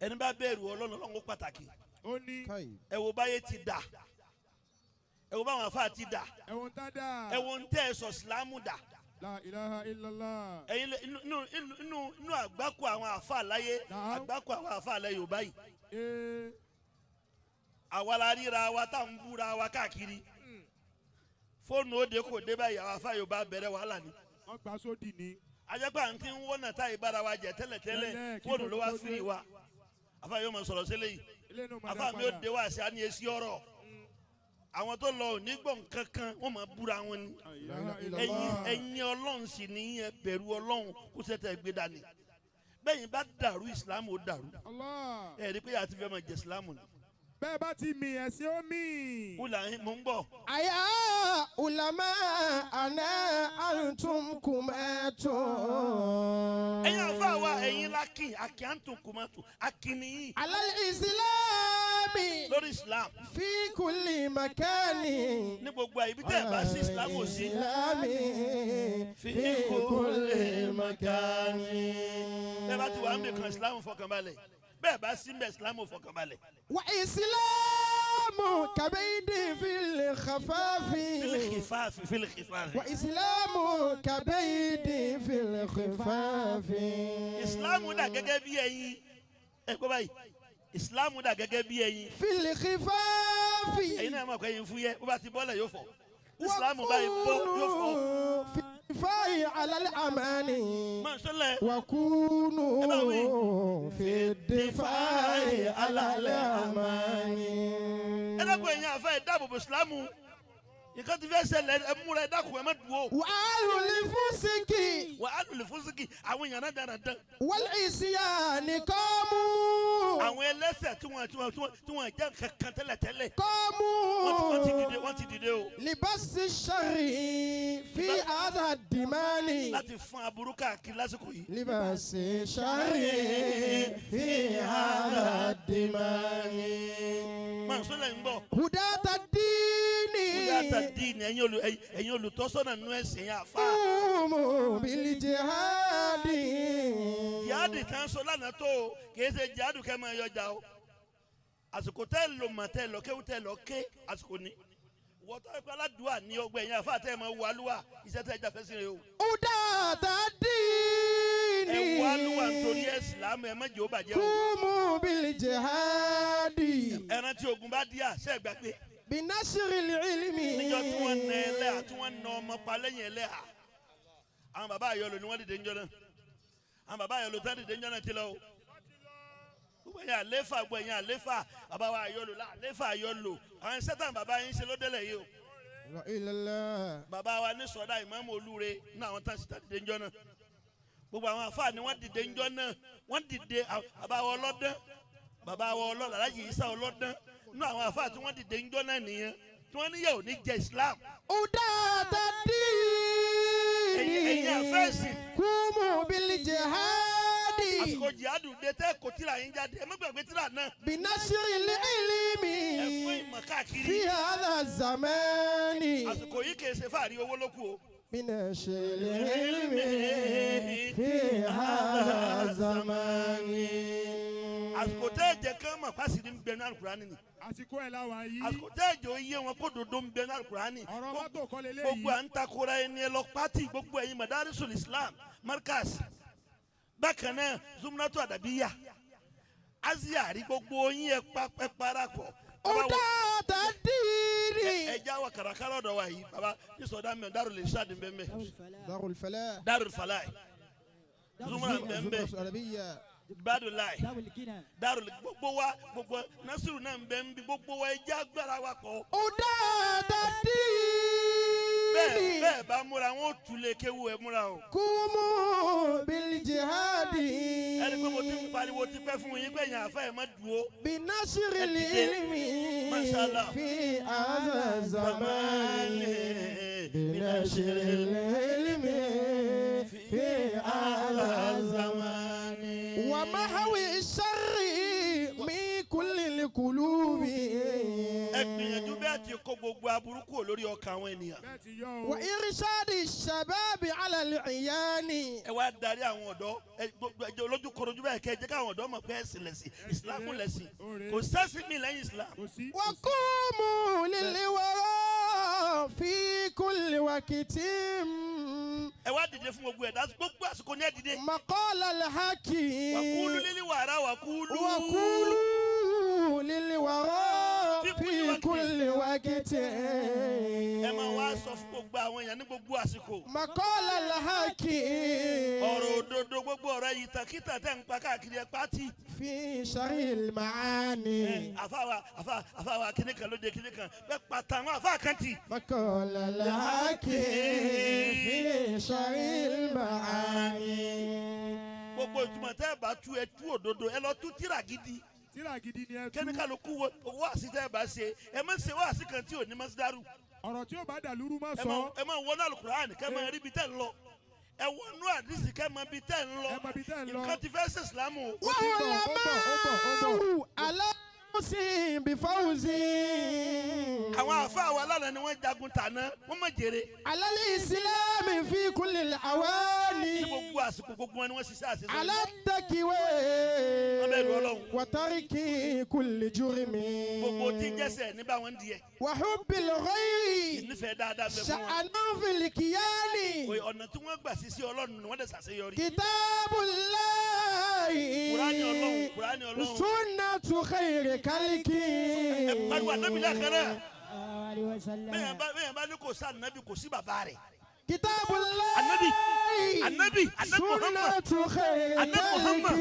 ẹni bá bẹ̀rù ọlọ́run ó pàtàkì ó ní. ẹ wo báyé ti dà ẹ wo báwọn àfáà ti dà ẹ̀wọ̀n tá dáa. ẹ wo ń tẹ́ ẹ sọ sílámù dà La ilaha illallah. ẹ̀yin inú àgbákò àwọn àfáà láyé àgbákò àwọn àfáà láyé Yorùbá yìí àwa la ríra wa tá ń búra wa káàkiri fóònù òde kò dé báyìí àwọn àfáà Yorùbá bẹ̀rẹ̀ wàhálà ni. wọ́n gbà sódì ni. ajẹ́pẹ́ à ń tí ń wọ́nà tá ìbára wa jẹ tẹ́lẹ̀tẹ́lẹ̀ fóònù ló wá fún ìwà àfáà yóò máa sọ̀rọ̀ sílẹ̀ yìí àfáà mi ò dé wá sí àní èsì ọ̀rọ̀ àwọn tó lọ òní gbọ̀n kankan wọ́n máa búra wọn ni ẹ̀yin Ọlọ́run sì ní ẹ bẹ̀rù Ọlọ́run kó sẹ́tẹ̀ gbé dání bẹ́yìn bá dàrú ìsìlámù ó dàrú Allah. ẹ̀ rí pé àti fẹ́ máa jẹ ìsìlámù ni. bẹ́ẹ̀ bá ti mì ẹ̀sìn ó mì. wúlà mò ń bọ̀. أيا علماءنا أنتم كماتم ẹ̀yin àfáà wa ẹ̀yin lákì àkíyàntún kùmàtù àkìníyìn على الإسلام lórí islam في كل مكان ní gbogbo àyè bí tẹ́ ẹ̀ bá sí islam ò sí. الإسلام في كل مكان bẹ́ẹ̀ bá ti wà ń bè kan islam fọkànbalẹ̀ bẹ́ẹ̀ bá sí ń bẹ̀ islam ò fọkànbalẹ̀. وإسلام كبيد في الخفاف fílìkìfáàfì. وإسلام كبيد في الخفاف islam dà gẹ́gẹ́ bí ẹyin ẹ gbọ́ báyìí islam dà gẹ́gẹ́ bí ẹyin في الخفاف ẹyin náà mọ̀ pé ẹyin fúyẹ́ bó bá ti bọ́lẹ̀ yóò fọ́ islam báyìí bọ́ yóò fọ́. في الدفاع على الأمان máa ń sọlẹ̀ وكونوا في الدفاع على الأمان ẹ dákun ẹ̀yin àfẹ́ ẹ dáàbò bò islam nǹkan ti fẹ́ ṣẹlẹ̀ ẹ múra ẹ dákun ẹ má dùn ó. وأهل الفسق wà á lùlù fún síkì àwọn èèyàn náà dáradára والعصيان قاموا àwọn ẹlẹ́ṣẹ̀ tí wọ́n jẹ́ kankan tẹ́lẹ̀tẹ́lẹ̀ قاموا wọ́n ti dìde o لبس الشر في هذا الدمان láti fún aburú káàkiri lásìkò yìí. لبس الشر في هذا الدمان máa ń sọlẹ̀ ń bọ̀. هداة الدين kúndàtà dín ẹ̀yin olùtọ́sọ́nà nínú ẹ̀sìn yẹn àfa. قوموا بالجهاد jihadi kan sọ lánàá tó o kìí ṣe jihadi kẹ́ máa yọjà o àsìkò tẹ́ lò mà tẹ́ lọ kéwù tẹ́ lọ ké àsìkò ní wọ́tọ́ ẹ̀kọ́ aládùúà ní ọgbẹ́ yẹn àfa tẹ́ máa wà lúwà iṣẹ́ tẹ́ jà fẹ́ sí rẹ o. هداة الدين ẹ wà lúwà nítorí ẹ̀sìn láàmú ẹ má jẹ́ ó bàjẹ́ o. قوموا بالجهاد ẹran tí ogun bá díà ṣe é gbàgbé. بنشر العلم níjọ́ tí wọ́n na ẹlẹ́hà tí wọ́n na ọmọ pa lẹ́yìn ẹlẹ́hà àwọn bàbá àyọlò ni wọ́n dìde ńjọ́ náà àwọn bàbá àyọlò tán dìde ńjọ́ náà ti lọ o gbogbo ẹ̀yin àléfà gbogbo ẹ̀yin àléfà bàbá wa àyọlò la àléfà àyọlò àwọn sẹ́tàn bàbá yín ṣe ló délẹ̀ yìí o bàbá wa ní sọ̀dá ìmáàmù olúre ní àwọn tán sì tán dìde ńjọ́ náà gbogbo àwọn àfáà ni wọ́n dìde ńjọ́ náà wọ́n dìde bàbá wa ọlọ́dán bàbá wa ọlọ́dán alájì Ìsá ọlọ́dán nínú àwọn àfáà tí wọ́n dìde ńjọ́ náà nìyẹn tí wọ́n níyà ò ní jẹ Islam. Udata ẹ̀yin dini àfẹ́sìn kumu bil jihadi àsìkò jihadu dé tẹ́ kò tíra yín jáde ẹ má gbàgbé tíra náà. binashri ẹ fún ilmi ìmọ̀ káàkiri. fi hadha zamani àsìkò yìí kì í ṣe fàárí owó ló kù o. binashri ilmi fi hadha zamani. àsìkò tẹ́ ẹ̀jẹ̀ kan mọ̀ pàṣírí ń bẹ ní alukurani ni. àsìkò ẹ̀ láwa yìí. àsìkò tẹ́ ẹ̀jẹ̀ oyé wọn kó dodo ń bẹ ní alukurani. ọ̀rọ̀ mọ́tò kọ́ lélẹ́yìí. gbogbo à ń takora ẹni ẹ lọ pátì gbogbo ẹ̀yin madarisul Islam markas bákan náà Zumratu Adabiya aziyari gbogbo yín ẹ parapọ̀. Udata dini ẹja wa karakara ọ̀dọ̀ wa yìí baba ní sọdá mẹ Darul Irshad bẹ́ẹ̀ Darul Falah Darul Falah Zumra bẹ́ẹ̀ Adabiya Badulai Dawul Gina. Darul gbogbo wa gbogbo Nasiru náà bẹ́ẹ̀ bí gbogbo wa ẹja agbára wa kọ. Udata bẹ́ẹ̀ dini bẹ́ẹ̀ bá múra wọn ò tulẹ̀ kéwu ẹ múra o. kumu bil jihadi ẹni pé mo ti ń pariwo ti pẹ́ fún yín pé èèyàn àfẹ́ ẹ̀ má dùn ó. binashri ilmi Mashallah. fi hadha zamani binashri ilmi fi hadha zamani wa mahwi sharri min kulli alqulubi ẹ gbìyànjú bẹ́ẹ̀ ti kó gbogbo aburú kúrò lórí ọkàn àwọn ènìyàn. bẹ́ẹ̀ ti yọ o. wa irshadi shababi ala al-iyani ẹ wá darí àwọn ọ̀dọ́ ẹ gbogbo ẹjẹ olójú korojú bẹ́ẹ̀ kẹ́ ẹ jẹ́ káwọn ọ̀dọ́ mọ̀ pé ẹ̀sìn lẹ̀sìn ìsìlámù lẹ̀sìn kò sẹ́sìn mi lẹ́yìn ìsìlámù. kò sí. wa qumu lil-wara fi kulli waqtin ẹ wá dìde fún gbogbo ẹ̀dá gbogbo àsìkò ní ẹ dìde. maqala al-haqi wàkúlù lílí wàrà wàkúlù. wa qulu lil-wara fi kulli waqtin ẹ máa wá sọ fún gbogbo àwọn èèyàn ní gbogbo àsìkò. maqala al-haqi ọ̀rọ̀ òdodo gbogbo ọ̀rọ̀ yìí tàkítà tẹ̀ ń pa káàkiri ẹ pátì. fi sharil maani àfàwà kíní kan lóde kíní kan bẹ́ẹ̀ pàtà àwọn àfà kan tì. مقال الحكي في شرع المعاني gbogbo ìtumọ̀ tẹ́ ẹ bá tú ẹ tú òdodo ẹ lọ tú tíra gidi. tíra gidi ni ẹ tú. kẹ́nìkàlùkù wáàsí tẹ́ ẹ bá ṣe ẹ má ṣe wáàsí kan tí ò ní mọ́sídárù. ọ̀rọ̀ tí ó bá dàlúrú má sọ. ẹ máa wọnú Al-Qur'an kẹ́ máa rí ibi tẹ́ ń lọ. ẹ wọnú àdìsí kẹ́ máa bí tẹ́ ń lọ. ẹ mọ ibi tẹ́ ń lọ. nǹkan ti fẹ́ ṣe ìsìlámù. وعلماء على فوز بفوز àwọn àfáà wa lánàá ni wọ́n jagun tàná wọ́n mọ̀ jèrè. على الإسلام في كل ní الأواني gbogbo àsìkò gbogbo wọn ni wọ́n ṣiṣẹ́ àṣìṣe. على التقوى وترك كل جرم gbogbo tí ń jẹ́sẹ̀ ní bá wọn di ẹ̀. وحب الغير ìnífẹ̀ẹ́ dáadáa bẹ fún wọn. شأن في الكيان ọ̀nà tí wọ́n gbà ṣiṣẹ́ Ọlọ́run ni wọ́n dẹ̀ ṣàṣeyọrí. كتاب Kùránì الله Ọlọ́run Kùránì Ọlọ́run. سنة خير خلق ẹ pariwo ànábì lẹ́ẹ̀kan náà. عليه وسلم. bẹ́ẹ̀ bá ní kò sí ànábì kò sí bàbá rẹ̀. كتاب الله ànábì Muhammad. سنة خير Ànábì Muhammad.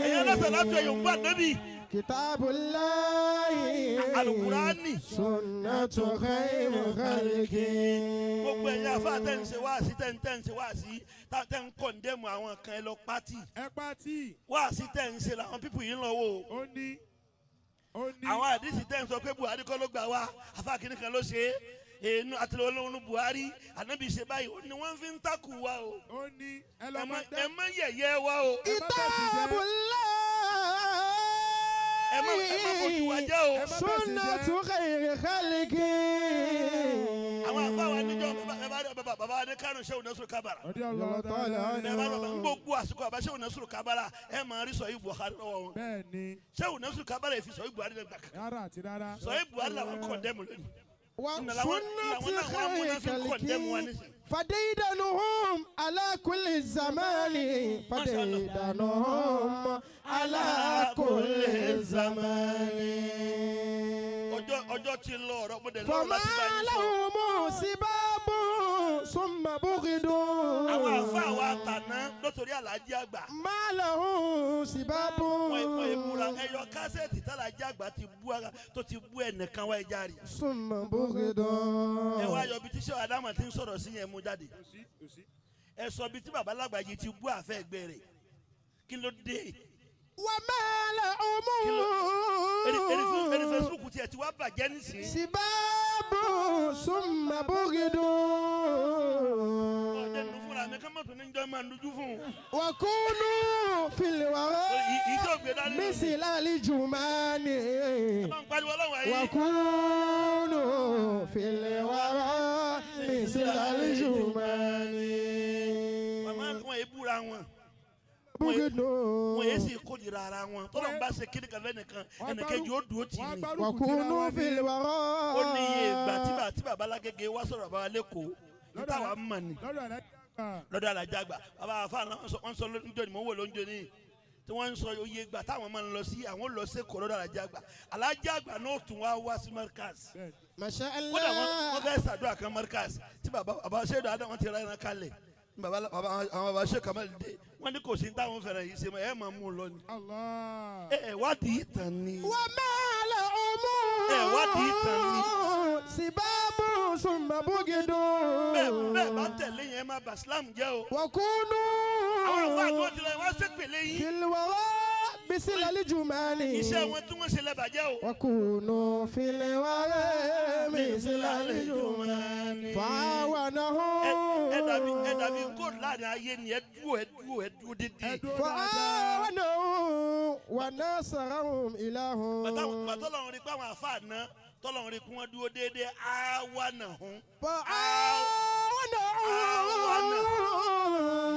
ẹ̀yin خلق aláṣàlátù ẹ̀yọ̀ ń gbọ́ ànábì. كتاب الله Al-Qur'ani. سنة خير خلق gbogbo ẹ̀yin afá tẹ̀ ń ṣe wáàsí tẹ̀ ń ṣe wáàsí tẹ̀ ń kọ̀ǹdẹ́mù àwọn kan ẹ lọ pátì. ẹ pátì. wáàsí tẹ̀ ń ṣe làwọn pípù yìí ń lọ wò. ó ní. àwọn àdìsí tẹ̀ ń sọ pé Buhari kọ́ ló gbà wá afá kìnnì kan ló ṣe é èèyàn àtìlẹ́wọ̀n Buhari ànábì ṣe báyìí ó ní wọ́n fi ń takù wa o. ó ní. ẹ lọ ẹ mọ má yẹ̀yẹ́ wa o. كتاب الله ẹ má fojú wa jẹ́ o. سنة خير خلق àwọn afáwa níjọ́ bàbá adé kánú Sheikh Nasiru Kabara. ọdí ọlọ́wọ́ tààlà. ẹ bá bàbá gbogbo àsìkò àbá Sheikh Nasiru Kabara ẹ máa rí Sahih Buhari lọ́wọ́ wọn. bẹ́ẹ̀ ni. Sheikh Nasiru Kabara èfi Sahih Buhari lẹ́gbàá kan. rárá àti rárá. Sahih Buhari làwọn kọ̀ndẹ́mù lónìí. وسنة خير خلق فديدنهم على كل الزمان فديدنهم على كل الزمان ọjọ́ ti lọ ọ̀rọ̀ gbọ́dọ̀ lọ́rọ̀ فما láti bá yín sọ. لهم سباب ثم بغض àwọn àfáà wa tàná lọ́tọ̀rí Àlàájì àgbà. ما لهم سباب wọ́n ìmúra ẹyọ kásẹ̀tì tàlàjì àgbà tó ti bú ẹnìkan wá ẹja rí. ثم بغض ẹ wá yọ bí tí Sheikh Adama ti ń sọ̀rọ̀ sí yẹn mú jáde. ẹ sọ bí tí bàbá Lágbàjì ti bú àfẹ́ ẹgbẹ́ rẹ̀ kí ló dé. وما لهم ẹni Facebook tiẹ̀ ti wá bàjẹ́ nísìnyí. سباب سباب ثم بغض وكونوا في الوراء مثل الجمان وكونوا في الوراء مثل الجمان wọ́n yé sì kórìíra ara wọn tọ́lọ̀ ń bá ṣe kíni kan fẹ́nìkan ẹnìkejì ó dúró tì ní. وكونوا في الوراء. ó ní iye ìgbà tí bàbá alágége wá sọ̀rọ̀ bàbá lẹ́kọ̀ọ́ níta wàá mọ̀ ni lọ́dọ̀ alájàgbà bàbá àfa wọ́n sọ lóúnjẹ ni mò ń wò lóúnjẹ ni tí wọ́n ń sọ iye ìgbà táwọn máa ń lọ sí àwọn lọ sẹ́kọ̀ọ́ lọ́dọ̀ alájàgbà náà tún wá sí markaz. Masha kódà Allah. wọ́n fẹ́ ṣàdúrà kan markaz tí bàbá ṣẹ́dọ̀ adá wọn ti ra ẹran kalẹ̀ àwọn bàbá ṣe kàmá dé wọ́n ní kò sí ní táwọn fẹ́ràn yìí ṣe mọ́ ẹ̀ máa mú un lọ ni. Wádìí ìtàn ni. وما لهم wádìí ìtàn ni. سباب ثم بغض bẹ́ẹ̀ bá tẹ̀lé yẹn máa bà Islam jẹ́ o. وكونوا àwọn ọ̀fọ̀ àgbọ̀ ti lọ wọ́n ṣèpèlé في yín. الوراء مثل الجمان iṣẹ́ wọn tí wọ́n ṣe lẹ́ bàjẹ́ o. وكونوا في الوراء مثل الجمان فعاونهم ẹ dàbí kóòdù láàrin ayé ni ẹ dúró dídí. فعاونهم ونصرهم إلههم bàtọ́lọ́run rí pé àwọn àfáà ná tọ́lọ́run rí pé wọ́n dúró déédéé àwa nà hún.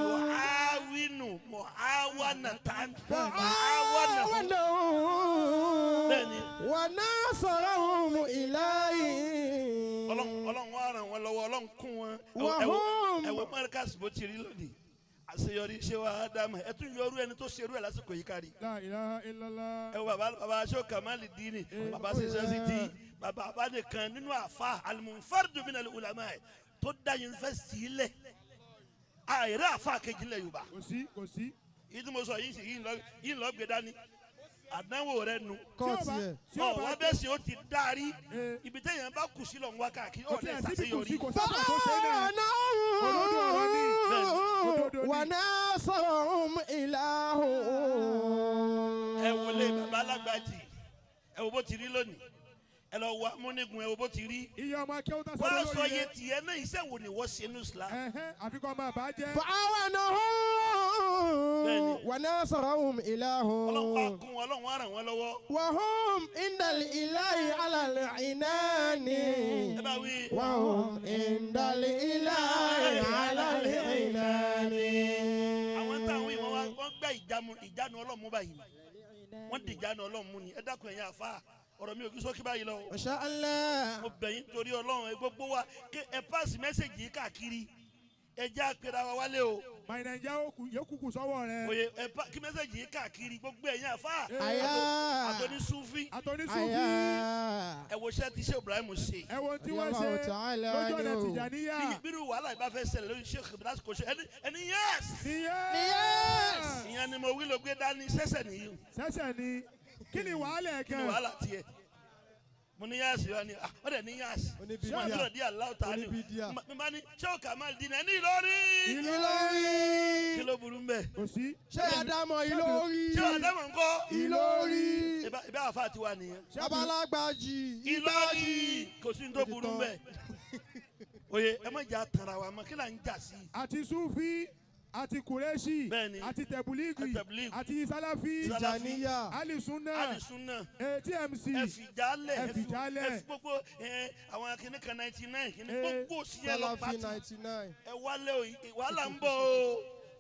Yu'awinu mu'awanatan. Bẹ́ẹ̀ni. ونصرهم إليه Ọlọ́run wá ràn wọ́n lọ́wọ́ Ọlọ́run kún wọn. ẹ̀wọ̀n mọ́ríkàsì bó ti rí lónìí. àṣeyọrí ṣé wàá dámọ̀ ẹ tún yọrú ẹni tó ṣerú ẹ̀ lásìkò yìí kárí. La ilaha illallah. ẹ wo bàbá aṣọ kamali dini bàbá sèṣẹ́sìtì bàbá nìkan nínú àfa al-munfardu min al-ulama tó dá yunifásitì lẹ̀ àìrẹ́ àfa kejì lẹ̀ Yorùbá. Kò sí. yìí tí mo sọ yìí lọ gbé dání àdánwò rẹ nu. kọ́ọ̀tì ẹ̀. wọ́n bẹ́ẹ̀ sì ó ti dárí ibi téèyàn bá kù sí lọ ń wá káàkiri ó lè ṣàṣeyọrí. ونصرهم إلههم ẹ wọlé bàbá alágbàjì ẹ wo bó ti rí lónìí ẹ lọ wá múnigun ẹ wo bó ti rí. iye ọmọ akẹ́wọ́ tá a sọ wọ́n lórí sọ iye yẹn. tiẹ̀ náà iṣẹ́ wo ni wọ́n ṣe ní Islam. àfikún ọmọ àbá jẹ́. فعاونهم ونصرهم إلههم Ọlọ́run kún wọn Ọlọ́run á ràn wọ́n lọ́wọ́. وهم عند الإله على العنان ẹ bá wí. وهم عند الإله على العنان àwọn táwọn ìwọ̀n wa wọ́n gbá ìjánu Ọlọ́run mú báyìí wọ́n di ìjánu Ọlọ́run mú ni ẹ dákun ẹ̀yin àfa ọ̀rọ̀ mi ò kí sókè báyìí lọ. ما شاء الله mo bẹ̀ yín torí Ọlọ́run ẹ gbogbo wa kí ẹ pàṣẹ mẹ́sẹ̀gì yìí káàkiri ẹ jẹ́ àpèrè àwa wálé o. My Naija yóò kúkú sọ́wọ́ rẹ̀. oye kí mẹ́sẹ̀gì yìí káàkiri gbogbo ẹ̀yin àfa Aya. àtọ́ní Sufi Àtọ́nísùnfì. ẹ wo iṣẹ́ tí Sheikh Ibrahim ṣe. Ẹ wo tí wọ́n ṣe Allahu ta'ala lójú ọ̀nà anhu. Tìjàníyà. bírú wàhálà ìbá fẹ́ ṣẹlẹ̀ lórí Sheikh Ibrahim kò ṣe ẹni yẹ́s. Yes. ìyẹn ni mo wí ló gbé dání sẹ́sẹ̀ nìyí. Sẹ́sẹ̀ ni kí ni wàhálà ẹ̀ kí ni kan. wàhálà tiẹ̀ mo ní yáàsì wa ni ó dẹ̀ ní yáàsì Oníbídíà. mo ní Allahu ta'ala Oníbídíà. mi bá ní Sheikh Kamal Dini ẹni Ìlọrin Ìlọrin. kí ló burú mbẹ. Kò sí. Ṣé Ádámọ̀ Ìlọrin? ṣé Àdámọ̀ ńkọ́ Ìlọrin. ibà àfa ti wà nìyẹn. Babalágbàjì. Ìlọrin kò sí ní tó burú mbẹ. oye ẹ má jà tara wa mọ́ kí là ń jà sí. Àti Sufi àti Kureshi Bẹ́ẹ̀ni. àti Tẹ̀bùlígì Tẹ̀bùlígì. àti Salafi Tìjàníyà. Alisunna Alisunna TMC ẹ fìjálẹ̀ ẹ fìjálẹ̀. ẹ fi gbogbo àwọn akíní kan 99 kíní gbogbo òsìyẹ lọ Salafi pàtì 99. ẹ wálé o wàhálà ń bọ̀ o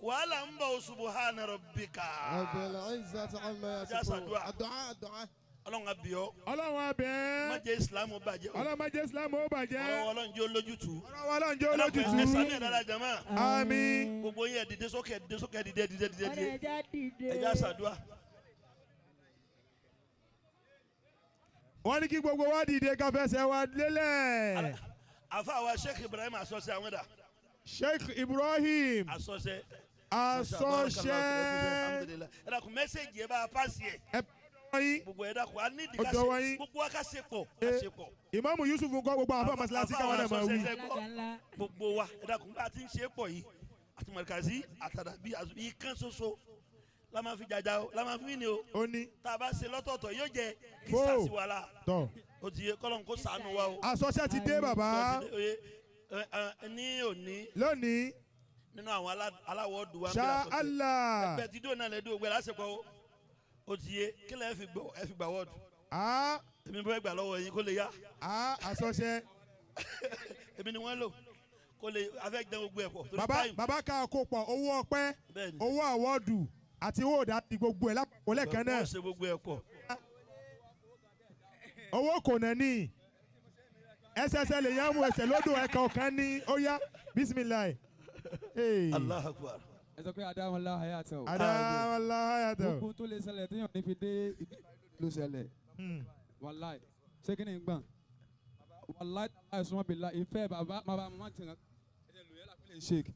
wàhálà ń bọ̀ o subhana rabbika. رب العزة عما جالس يصفون الدعاء. الدعاء Ọlọ́run abiọ́ Ọlọ́run má abẹ́. jẹ́ Islam bàjẹ́ o Ọlọ́run má jẹ́ Islam ó bàjẹ́. Ọlọ́run jẹ́ olójútu. Ọlọ́run Ọlọ́run jẹ́ ẹ olójútu. sàmì ẹ̀ dára jama Àmín. gbogbo yín ẹ dìde sókè dìde ẹ já sàdúà. Wọ́n ní kí gbogbo wa dìde ká fẹsẹ̀ wa lélẹ̀. àfa wa Sheikh Ibrahim asọ́sẹ́ àwọn dà Sheikh Ibrahim asọ́sẹ́. Asọ́ṣẹ́. ẹ dàkún mẹ́sẹ̀gì ẹ bá a pàṣẹ ẹ. Ẹ pọ̀ yín. gbogbo ẹ dàkún a ní ìdí ká Ọjọ́ ṣe wáyé. gbogbo wa ká ṣe pọ̀ ká ṣe pọ̀. Ìmáàmù Yusuf ń kọ́ gbogbo àwọn masalasi káwọn náà máa wí. gbogbo wa ẹ dàkún bá a ti ń ṣe pọ̀ yìí àti Markazi àtàdàbí yìí kan ṣoṣo la máa fi jàjà o la máa fi wí ni o Ó ní tá a bá ṣe lọ́tọ̀ọ̀tọ̀ yóò jẹ Fó. ìsàsíwàlà tọ̀. ó ti yé kọ́lọ́n kó ṣàánú wa o. àsọṣẹ́ ti dé bàbá. ní òní. lónìí. nínú àwọn aláwọ̀ dùn wá. Insha Allah. ẹgbẹ́ tí dóò náà lè dún ògbẹ́ lásìkò ó ti yé kí lẹ́ẹ̀ fi gbà wọ́ọ̀dù. èmi bẹ́ẹ̀ gbà lọ́wọ́ yín kó lè yá. àsọṣẹ́. èmi ni wọ́n lò kó lè afẹ́ gbẹ gbogbo ẹ̀ pọ̀. bàbá ká kó pọ̀ owó ọpẹ́ owó àwọ́ọ̀dù àti owó òdàtí gbogbo ẹ̀ lápapọ̀ lẹ́ẹ̀kan náà. wọ́n ṣe gbogbo ẹ̀ pọ̀. owó kò nà ní ẹsẹsẹ lè yàn mú ẹsẹ̀ lódò ẹ̀ka ọ̀kan ní ó yá bisimilayi. Allahu Akbar. ẹ sọ pé adáwọlá hayatọ. adáwọlá hayatọ. gbogbo tó lè ṣẹlẹ̀ téèyàn ní fi dé ló ṣẹlẹ̀. wàláì ṣé kí ni n gbọ̀n wàláì àìsàn bìlà ìfẹ́ bàbá màmá tẹ̀yàn ẹ̀jẹ̀ lóye lápẹ́lẹ̀ sheik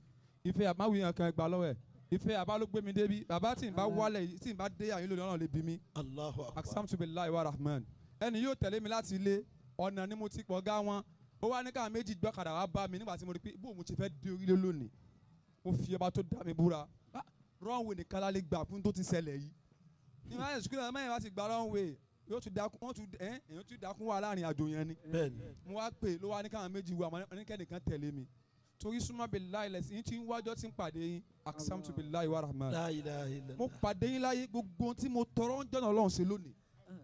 ìfẹ́ àbáwìyàn kan gbà lọ́wọ́ ẹ̀ ìfẹ́ àbá ló gbé mi débi bàbá tí n bá wálẹ̀ tí n bá dé àyìn lónìí ọ̀nà lè bí mi. Allahu Akbar. aksamtu billahi wa rahman ẹni yóò tẹ̀lé mi láti ilé ọ̀nà ni mo ti pọ̀ gá wọn ó wá ní káwọn méjì gbọ́kadà wá bá mi nígbà tí mo rí pé bó mo ti fẹ́ dé orílẹ̀ lónìí mo fi ọba tó dá mi búra runway nìkan lálẹ́ gbà fún tó ti ṣẹlẹ̀ yìí ní wọ́n á sùkúlù mẹ́rin wá ti gba runway yóò tún dákún wọ́n tún èèyàn tún dákún wà láàrin àjò yẹn ni mo wá pè ló wá ní káwọn méjì wá oníkẹ́nìkan tẹ̀lé mi torí súnmọ́ billahi lẹ́sìn yín tí ń wájọ́ tí ń pàdé yín aksamtu billahi wa rahman La ilaha illallah. mo pàdé yín láyé gbogbo tí mo tọrọ ń jọ́nà ọlọ́run ṣe lónìí.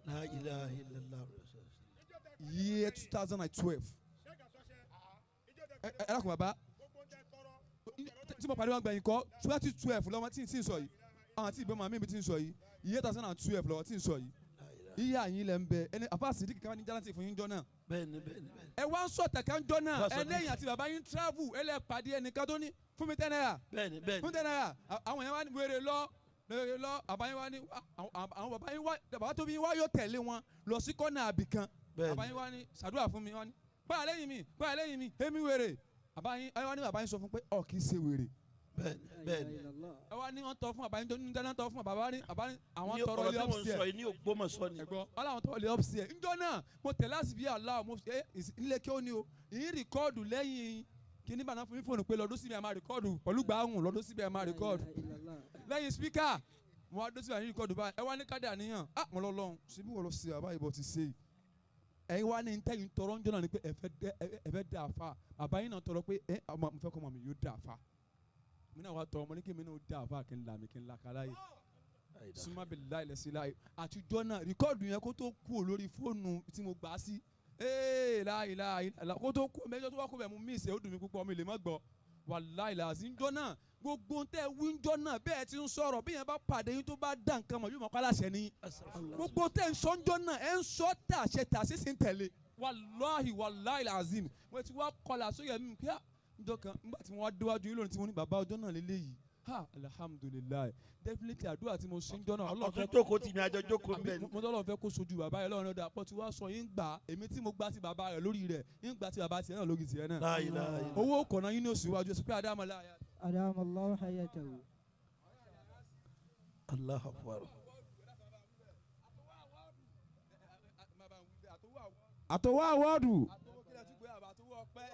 La ilaha illallah. year 2012 ẹ lákùn bàbá tí mo pàdé wọn gbẹ̀yìn kọ́ 2012 lọ́wọ́ tí n sì ń sọ yìí àwọn àti ìbọn màmí mi ti ń sọ yìí year 2012 lọ́wọ́ tí n sọ yìí iye àyìn lẹ́ ń bẹ ẹni àfa àsìdí kìkà ní jálàntì fún yín jọ náà. bẹ́ẹ̀ni. ẹ wá ń sọ tẹ̀kẹ́ ń jọ náà ẹ lẹ́yìn àti bàbá yín travel ẹ lẹ́ pàdé ẹnìkan tó ní fún mi 10 naira. bẹ́ẹ̀ni. fún 10 naira àwọn yẹn wá ní wèrè lọ àbáyé wá ní àwọn bàbá yín wá bàbá tó bí yín wá yóò tẹ̀lé wọn lọ sí kọ́nà àbìkan àbáyé wá ní ṣàdúrà fún mi wá ní báyà lẹ́yìn mi èmi wèrè àbáyé wá ní bàbá yín sọ fún pé ọ̀ kì í ṣe wèrè. bẹ́ẹ̀ni. ẹ wá ní wọn tọ́ fún àbáyé tó ní dáná tọ́ fún bàbá ní àwọn tọrọ ilé ọ̀rọ̀ tí mo upstairs. sọ yìí ní Ògbómọ̀ṣọ́ ni. ẹ̀gbọ́n wọn làwọn tọrọ ilé upstairs njọ́ náà mo tẹ̀lé àsìbí àlá mo ṣe nílé kí ó ní o ìyín rìkọ́ọ̀dù lẹ́yìn kí ní bàná fún mi fóònù pé lọ́dún síbi ẹ̀ máa rìkọ́ọ̀dù pẹ̀lú gbàhùn lọ́dún síbi ẹ̀ máa rìkọ́ọ̀dù lẹ́yìn spíkà mo wá dé síbi àyín rìkọ́ọ̀dù báyìí ẹ wá ní kádà níyàn mo lọ lọ́hùn síbí wọ́n lọ sí àbáyé bọ́ ti ṣe yìí ẹ̀yin wá ní ntẹ́yìn tọrọ njọ́ náà ni pé ẹ fẹ́ dà fa àbáyé náà tọrọ pé mo fẹ́ kọ́ mọ̀ mi yóò dà fa mi náà wá tọrọ mo ní kí mi náà dà fa kí n là mí kí n là kálá yìí súnmọ́ bí láì lẹ́sìn láì àtijọ́ náà rìkọ́ọ̀dù yẹn kó tó kú lórí fóònù tí mo gbà á sí láì kó tó kú mẹ́jọ tó wá kó bẹ̀ mú mí ìṣe ó dùn mí púpọ̀ mi lè má gbọ́ wà láì láàzí njọ́ náà gbogbo tẹ wíńjọ́ náà bẹ́ẹ̀ ti ń sọ̀rọ̀ bí yẹn bá pàdé yín tó bá dá nǹkan mọ̀ yóò mọ̀ kálá ṣẹ ní. gbogbo tẹ ń sọ njọ́ náà ẹ̀ ń sọ tà sísìn tẹ̀lé wàláhì làzim wọ́n ti wá kọlà sóyè mí kí njọ́ kan nígbà tí wọ́n déwájú yín lónìí tí wọ́n ní bàbá ọjọ́ náà lélẹ́yìí ha alhamdulilayi definitely àdúrà tí mo ṣe ń jọ náà ọlọ́run fẹ́ jókòó tì mí àjọ jókòó mbẹ́ ni. mo tọ́lọ́ fẹ́ kó sojú bàbá yẹn lọ́rùn ọ̀dà pọ̀ tí wàá sọ yín gbà èmi tí mo gbà sí bàbá rẹ̀ lórí rẹ̀ yín gbà sí bàbá tiẹ̀ náà lórí tiẹ̀ náà. owó kọ̀ọ̀nà yín ní oṣù iwájú ẹ̀sìn pé adámọ̀lá. adamallahu hayatahu. Allahu Akbar. àtọwọ́ àwọ́dù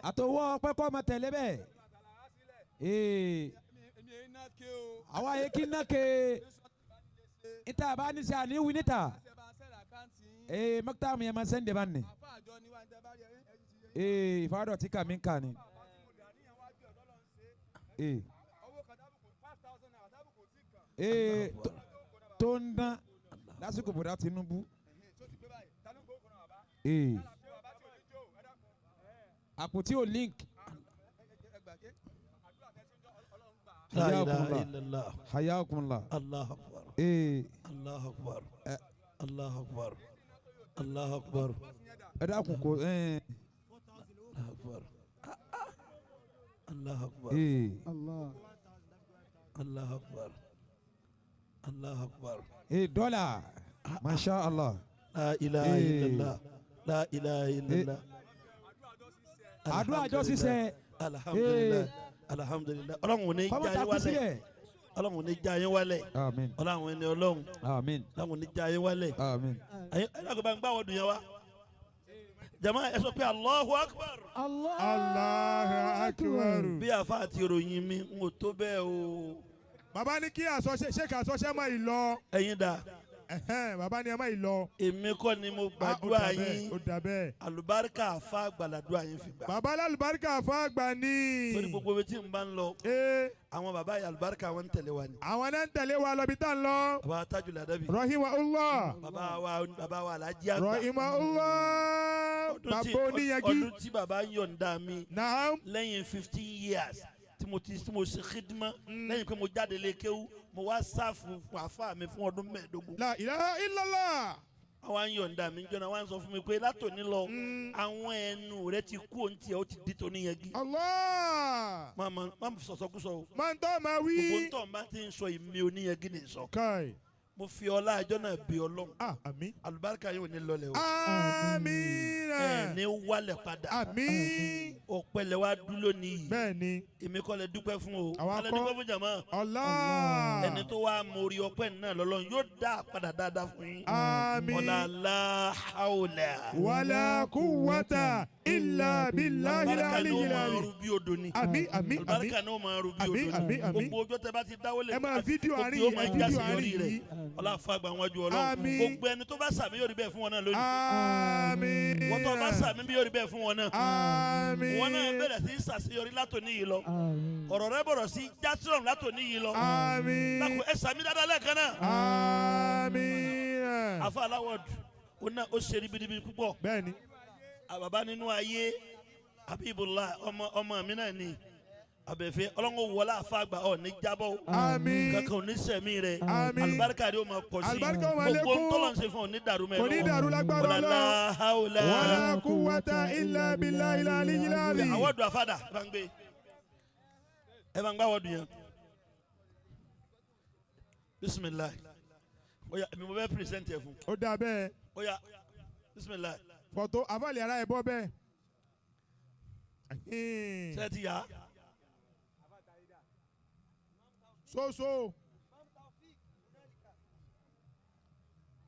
àtọwọ́ ọpẹ́ kọ́ ọmọ tẹ̀lé bẹ́ẹ̀. àwa yẹ kí n náà ké ita bá ní sẹ́ àní wí níta mọ́kítà mi yẹn máa sẹ́ndẹ̀ bá ní ìfowópamọ́ tí kà mí kà ní. tó ń dán lásìkò bọ̀dá Tinubu àpótí ò link. La ilaha illallah. Hayakumullah. Allahu Akbar. Allahu Akbar. Allahu Akbar. Allahu Akbar. Ẹ dákun kò. Allahu Akbar. Allahu Akbar. Allahu Akbar. Allahu Akbar. Dọ́là. Masha Allah. La ilaha illallah. La ilaha illallah. Àdúrà àjọ ṣiṣẹ́. Alhamdulillah. Alhamdulillah. Ọlọ́run ò ní já yín wálẹ̀. Ọlọ́run ò ní já yín wálẹ̀. Àmín. Ọlọ́run ẹni Ọlọ́run. Àmín. Ọlọ́run ò ní já yín wálẹ̀. Àmín. Ẹ dákun bá ń gbá àwọn ọdún yẹn wá. Jama ẹ sọ pé Allahu Akbar. Allahu Akbar. Bí àfa àti ìròyìn mi n ò tó bẹ́ẹ̀ o. bàbá ní kí àsọṣe ṣé kí àsọṣe máa yìí lọ. Ẹ̀yin dà. bàbá ni ẹ má yìí lọ. èmi kọ́ ni mo gbàdúrà yín ó dà bẹ́ẹ̀. àlùbáríkà àfa àgbàládùá yín fi gbà. bàbá lálùbáríkà àfa àgbà ni. torí gbogbo ibi tí n bá ń lọ. àwọn bàbá yìí àlùbáríkà wọn ń tẹ̀lé wa ni. àwọn náà ń tẹ̀lé wa lọ bí tá ń lọ. bàbá Tajul Adabi. rahimahullah. bàbá wa Alhaji àgbà. rahimahullah. bàbá oníyanjú. ọdún tí bàbá yọ̀ǹda mi. naam. lẹ́yìn 15 years tí mo ṣe khidma. lẹ́yìn pé mo jáde lé kéwú mo wá sáfù àfa mi fún ọdún 15. la ilaha illallah. àwọn yọ̀ǹda mi jọ́nà wọ́n sọ fún mi pé látòní lọ àwọn ẹnu rẹ ti kú ohun tí ẹ ó ti di tóní yẹn gí. Allah. máa sọ̀sọ́kúsọ o. máa ń tọ́ máa wí. gbogbo ń tọ́ ń bá ti ń sọ ìmí oníyẹn gí ni sọ. káì. mo fi ọlá ẹjọ́ náà bí Ọlọ́run. àmín. àlùbáríkà yóò ní lọlẹ̀ o. àmín. ẹ ní wálẹ̀ padà. àmín. ọ̀pẹ̀lẹ̀ wa dúró nìyí. bẹ́ẹ̀ni. èmi kọ́ lẹ dúpẹ́ fún o. àwa alẹ́ dúpẹ́ fún jàmá. Allah. ẹni tó wá mórí ọpẹ́ náà lọ́lọ́run yóò dá padà dáadáa fún yín. àmín. ọ̀là la hawla. wala quwwata illa billahi al-aliyyil azim. àmín àmín àmín. àlùbáríkà náà máa rú bí odò ni. àmín àmín. gbogbo ọjọ́ tẹ bá ti dáwọ́lé. ẹ máa fídíò àárín yìí. ó máa já sí àárín orí rẹ̀. yìí. ọlá fagbà wájú Ọlọ́run. àmín. gbogbo ẹni tó bá sàmì yóò rí bẹ́ẹ̀ fún wọn náà lónìí. àmín. wọ́n tó bá sàmì bí yóò rí bẹ́ẹ̀ fún wọn náà. àmín. wọn náà bẹ̀rẹ̀ sí ṣàṣeyọrí látòní yìí lọ. ọ̀rọ̀ rẹ bọ̀rọ̀ sí jásírọ̀n látòní yìí lọ. àmín. dákun ẹ sàmì dáadáa lẹ́ẹ̀kan náà. àmín. afa aláwọ̀dù ó ṣe ribiribi púpọ̀. bẹ́ẹ̀ni. àbàbá nínú ayé Habibullah ọmọ mi náà ni abẹ́fẹ́ ọlọ́run wọlé àfàgbà ọ̀ ní jábọ̀. àmín. kankan ò ní sẹ̀mí rẹ̀. àmín. alibarika rẹ̀ ó máa pọ̀ sí. alibarika ó máa lékún. gbogbo ntọ́lọ̀ ń ṣe fún ọ ní dàrú mẹ́rin. kò ní dàrú lágbára wala Ọlọ́run. hawla wala quwwata illa billahi al-aliyyil azim. àwọ̀dù àfàdà ẹ bá ń gbé àwọ̀dù yẹn. bisimilayi oya èmi mo bẹ present yẹ fún. ó dà bẹ́ẹ̀. oya bisimilayi. fọ̀tò àfàlẹ́ ara ẹ̀ bọ́ bẹ́ẹ̀. sẹ́ẹ̀tì yá. so.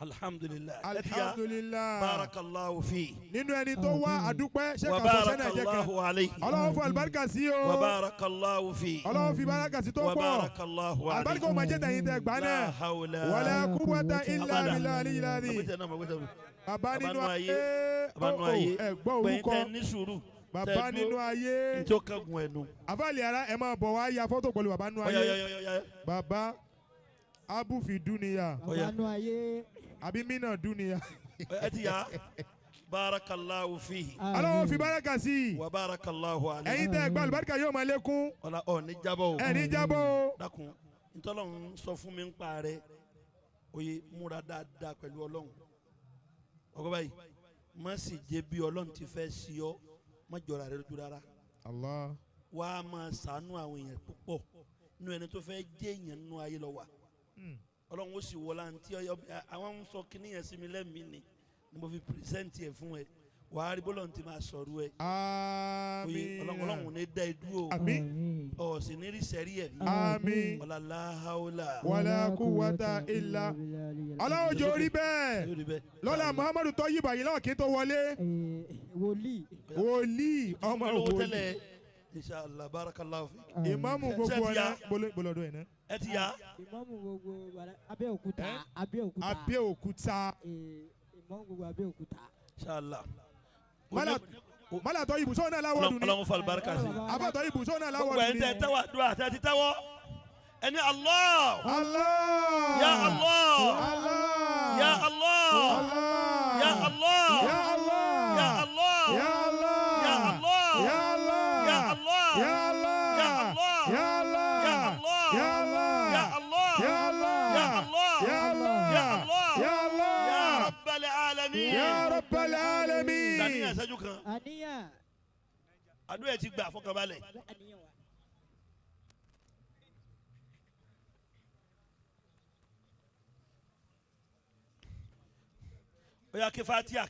alhamdulilayi. alhamdulilayi. barakallahu fi. nínú ẹni tó wá àdúpẹ́ ṣé wa kà sọ sẹ́nà jẹ́ kan. barakallahu alayhi. ọlọ́run fún alibarika sí o. wa barakallahu fi. ọlọ́run fi barika sí tó wa pọ̀. barakallahu alayhi. alibarika ó máa jẹ́ tẹ̀yìn tẹ̀ gbà la náà. hawla wala quwwata illa billahi al-aliyyil azim. Magbete náà, magbete náà. bàbá nínú ayé. Bàbá nínú ayé. ẹ gbọ́ orúkọ. Gbẹ̀yìn tẹ ní sùúrù. bàbá nínú ayé. Njó kagun ẹnu. àfàlẹ́ ara ẹ máa bọ̀ wá ya fọ́tò pẹ̀lú bàbá nínú ayé. Oya. bàbá abufi dúnìyà. Oya. Bàbá ayé. àbí mínà dúnìyà. Ẹ ti yá. Barakallahu fihi. ọlọ́run fi barika sí. Wa barakallahu alayhi. ẹ̀yin tẹ́ gbà alibarika yóò máa lékún. Ọ̀la ọ̀ ní jábọ̀ o. ẹ̀ ní jábọ̀ o. Dákun, ntọ́lọ́run sọ fún mi ń pa rẹ̀. Oye múra dáadáa pẹ̀lú Ọlọ́run. Ọkọ báyìí, má sì jẹ́ bí Ọlọ́run ti fẹ́ sí ọ, má jọra rẹ lójú rárá. Allah. Wà á máa ṣàánú àwọn èèyàn púpọ̀ nínú ẹni tó fẹ́ jẹ́ èèyàn nínú ayé lọ wà. Ọlọ́run ó sì wọlá ntí àwọn ń sọ kíní yẹn sí mi lẹ́mìí ni mo fi pírísẹ́ǹtì ẹ̀ fún ẹ. Wà á rí bọ́lọ̀ ntí máa sọ̀rọ̀ ẹ. àmín. Ọlọ́run ní dá ẹ dúró. àmín. Ọ̀ sì ní rí sẹ́rí ẹ̀. àmín. Wala la hawla. wala quwwata illa. ọlọ́run jẹ́ orí bẹ́ẹ̀. Yóò rí bẹ́ẹ̀. lọ́la muhammadu tọ́yìnbó yìí lọ́wọ́ kí n tó wọlé. Wòlíì. wòlíì ọmọ Olówó wòlíì. tẹ́lẹ̀. Inshallah barakallahu fi. ìmáàmù gbogbo ọ̀la bolọ́dọ̀ ẹ̀ náà. Ẹ ti yá. Ìmáàmù gbogbo Abẹ́òkúta. Abẹ́òkúta. Abẹ́òkúta. Ìmáàmù gbogbo Abẹ́òkúta. Inshallah. mọ́lá tọ́yìnbó sọ́nà láwọ̀dù ni. Ọlọ́run fa àlùbáríkà sí. àbá tọ́yìnbó sọ́nà Gbogbo láwọ̀dù ẹ̀ ń ni. tẹ́ tẹ́wọ́ àdúrà tẹ́ ti tẹ́wọ́. Ẹni Allah. Allah. Ya Allah. Allah. Ya Allah. Allah. Ya Allah. Ya Allah. Ya Allah. Ya Allah. Ya Allah. Ya Allah. Ya Allah. Ya Allah. Ya Allah. Ya Allah. Ya Allah. Ya Allah. Ya Allah. Ya Allah. Ya Allah. Ya Allah. Ya Allah. Ya Allah. Ya Rabbal alamin. Ya Rabbal alamin. Dàníyàn ṣẹ́jú kan. Àníyàn. Àdúrà ti gbà fọkànbalẹ̀. Àníyàn wa. ويا كفاتيا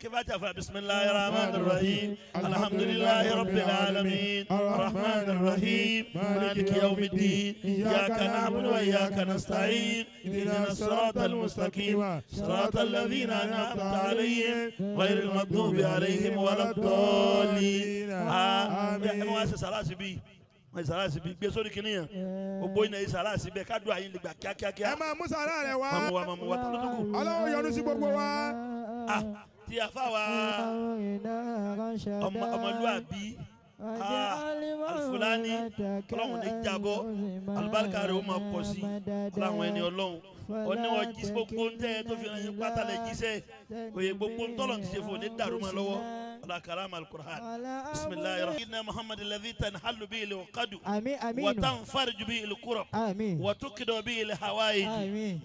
بسم الله الرحمن الرحيم الحمد لله رب العالمين الرحمن الرحيم مالك يوم الدين إياك نعبد وإياك نستعين اهدنا الصراط المستقيم صراط الذين أنعمت عليهم غير المغضوب عليهم ولا الضالين آمين. مؤسسة راسبي wọ́n ìsàlá síbi gbé sórí kìíní yẹn gbogbo iná ìsàlá síbẹ̀ ká dùn àyín lè gbà kíákíá. ẹ máa mú sàrà rẹ̀ wá. máa mú wa tó lójú kù. Ọlọ́run yọ́nú sí gbogbo wa. Tí a fà wá ọmọlúwàbí Alfulani Ọlọ́run ní jábọ́ alùbáríkà rẹ̀ ó máa pọ̀ sí Ọlọ́run ẹni Ọlọ́run oníwọ̀n jí gbogbo ń tẹ́ tó fi hàn yín pátálẹ̀ jíṣẹ́ òye gbogbo ń tọ́lọ̀ ti ṣe fún ní dàrú mọ́ lọ́wọ́ ala kalam al-Qur'an bismillahir rahmanir Muhammad alladhi tanhallu bihi al-uqadu wa tanfariju bihi al-kurab wa tuqdu bihi al-hawaij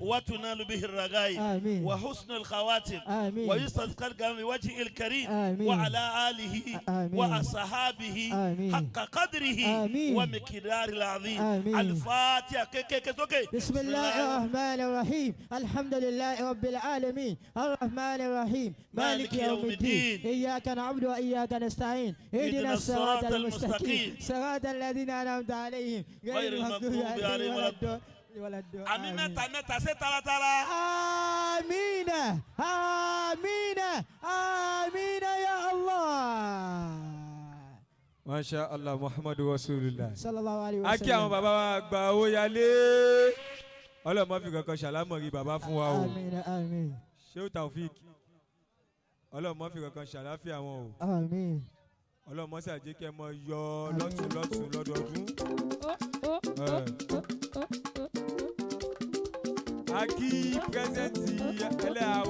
wa tunalu bihi ar-ragaib wa husnu al-khawatim wa yustazkar bi wajhi al-karim wa ala alihi wa ashabihi haqqa qadrihi wa miqdari al-azim al-Fatiha keke bismillahir rahmanir الرحيم الحمد لله رب العالمين الرحمن الرحيم مالك يوم الدين إياك نعبد وإياك نستعين اهدنا الصراط المستقيم صراط الذين أنعمت عليهم غير المغضوب عليهم ولا الضالين àmín mẹ́ta ṣe taratara. آمين آمين آمين يا الله. Masha Allah Muhammadu Rasulillah. Sallallahu alayhi wa sallam. Akí àwọn bàbá wa gba Owoyale. Ọlọ́mọ fi kankan ṣàlámọ̀rí bàbá fún wa o. Àmín àmín. Sheikh Taofik. Ọlọ́mọ fi kankan ṣàláfíà wọn o. Àmín. Ọlọ́mọ ṣàjẹ́ kẹ́ mọ yọ lọ́tún lọ́dọọdún. Akí pírẹ́sẹ̀ntì ẹlẹ́yàwó.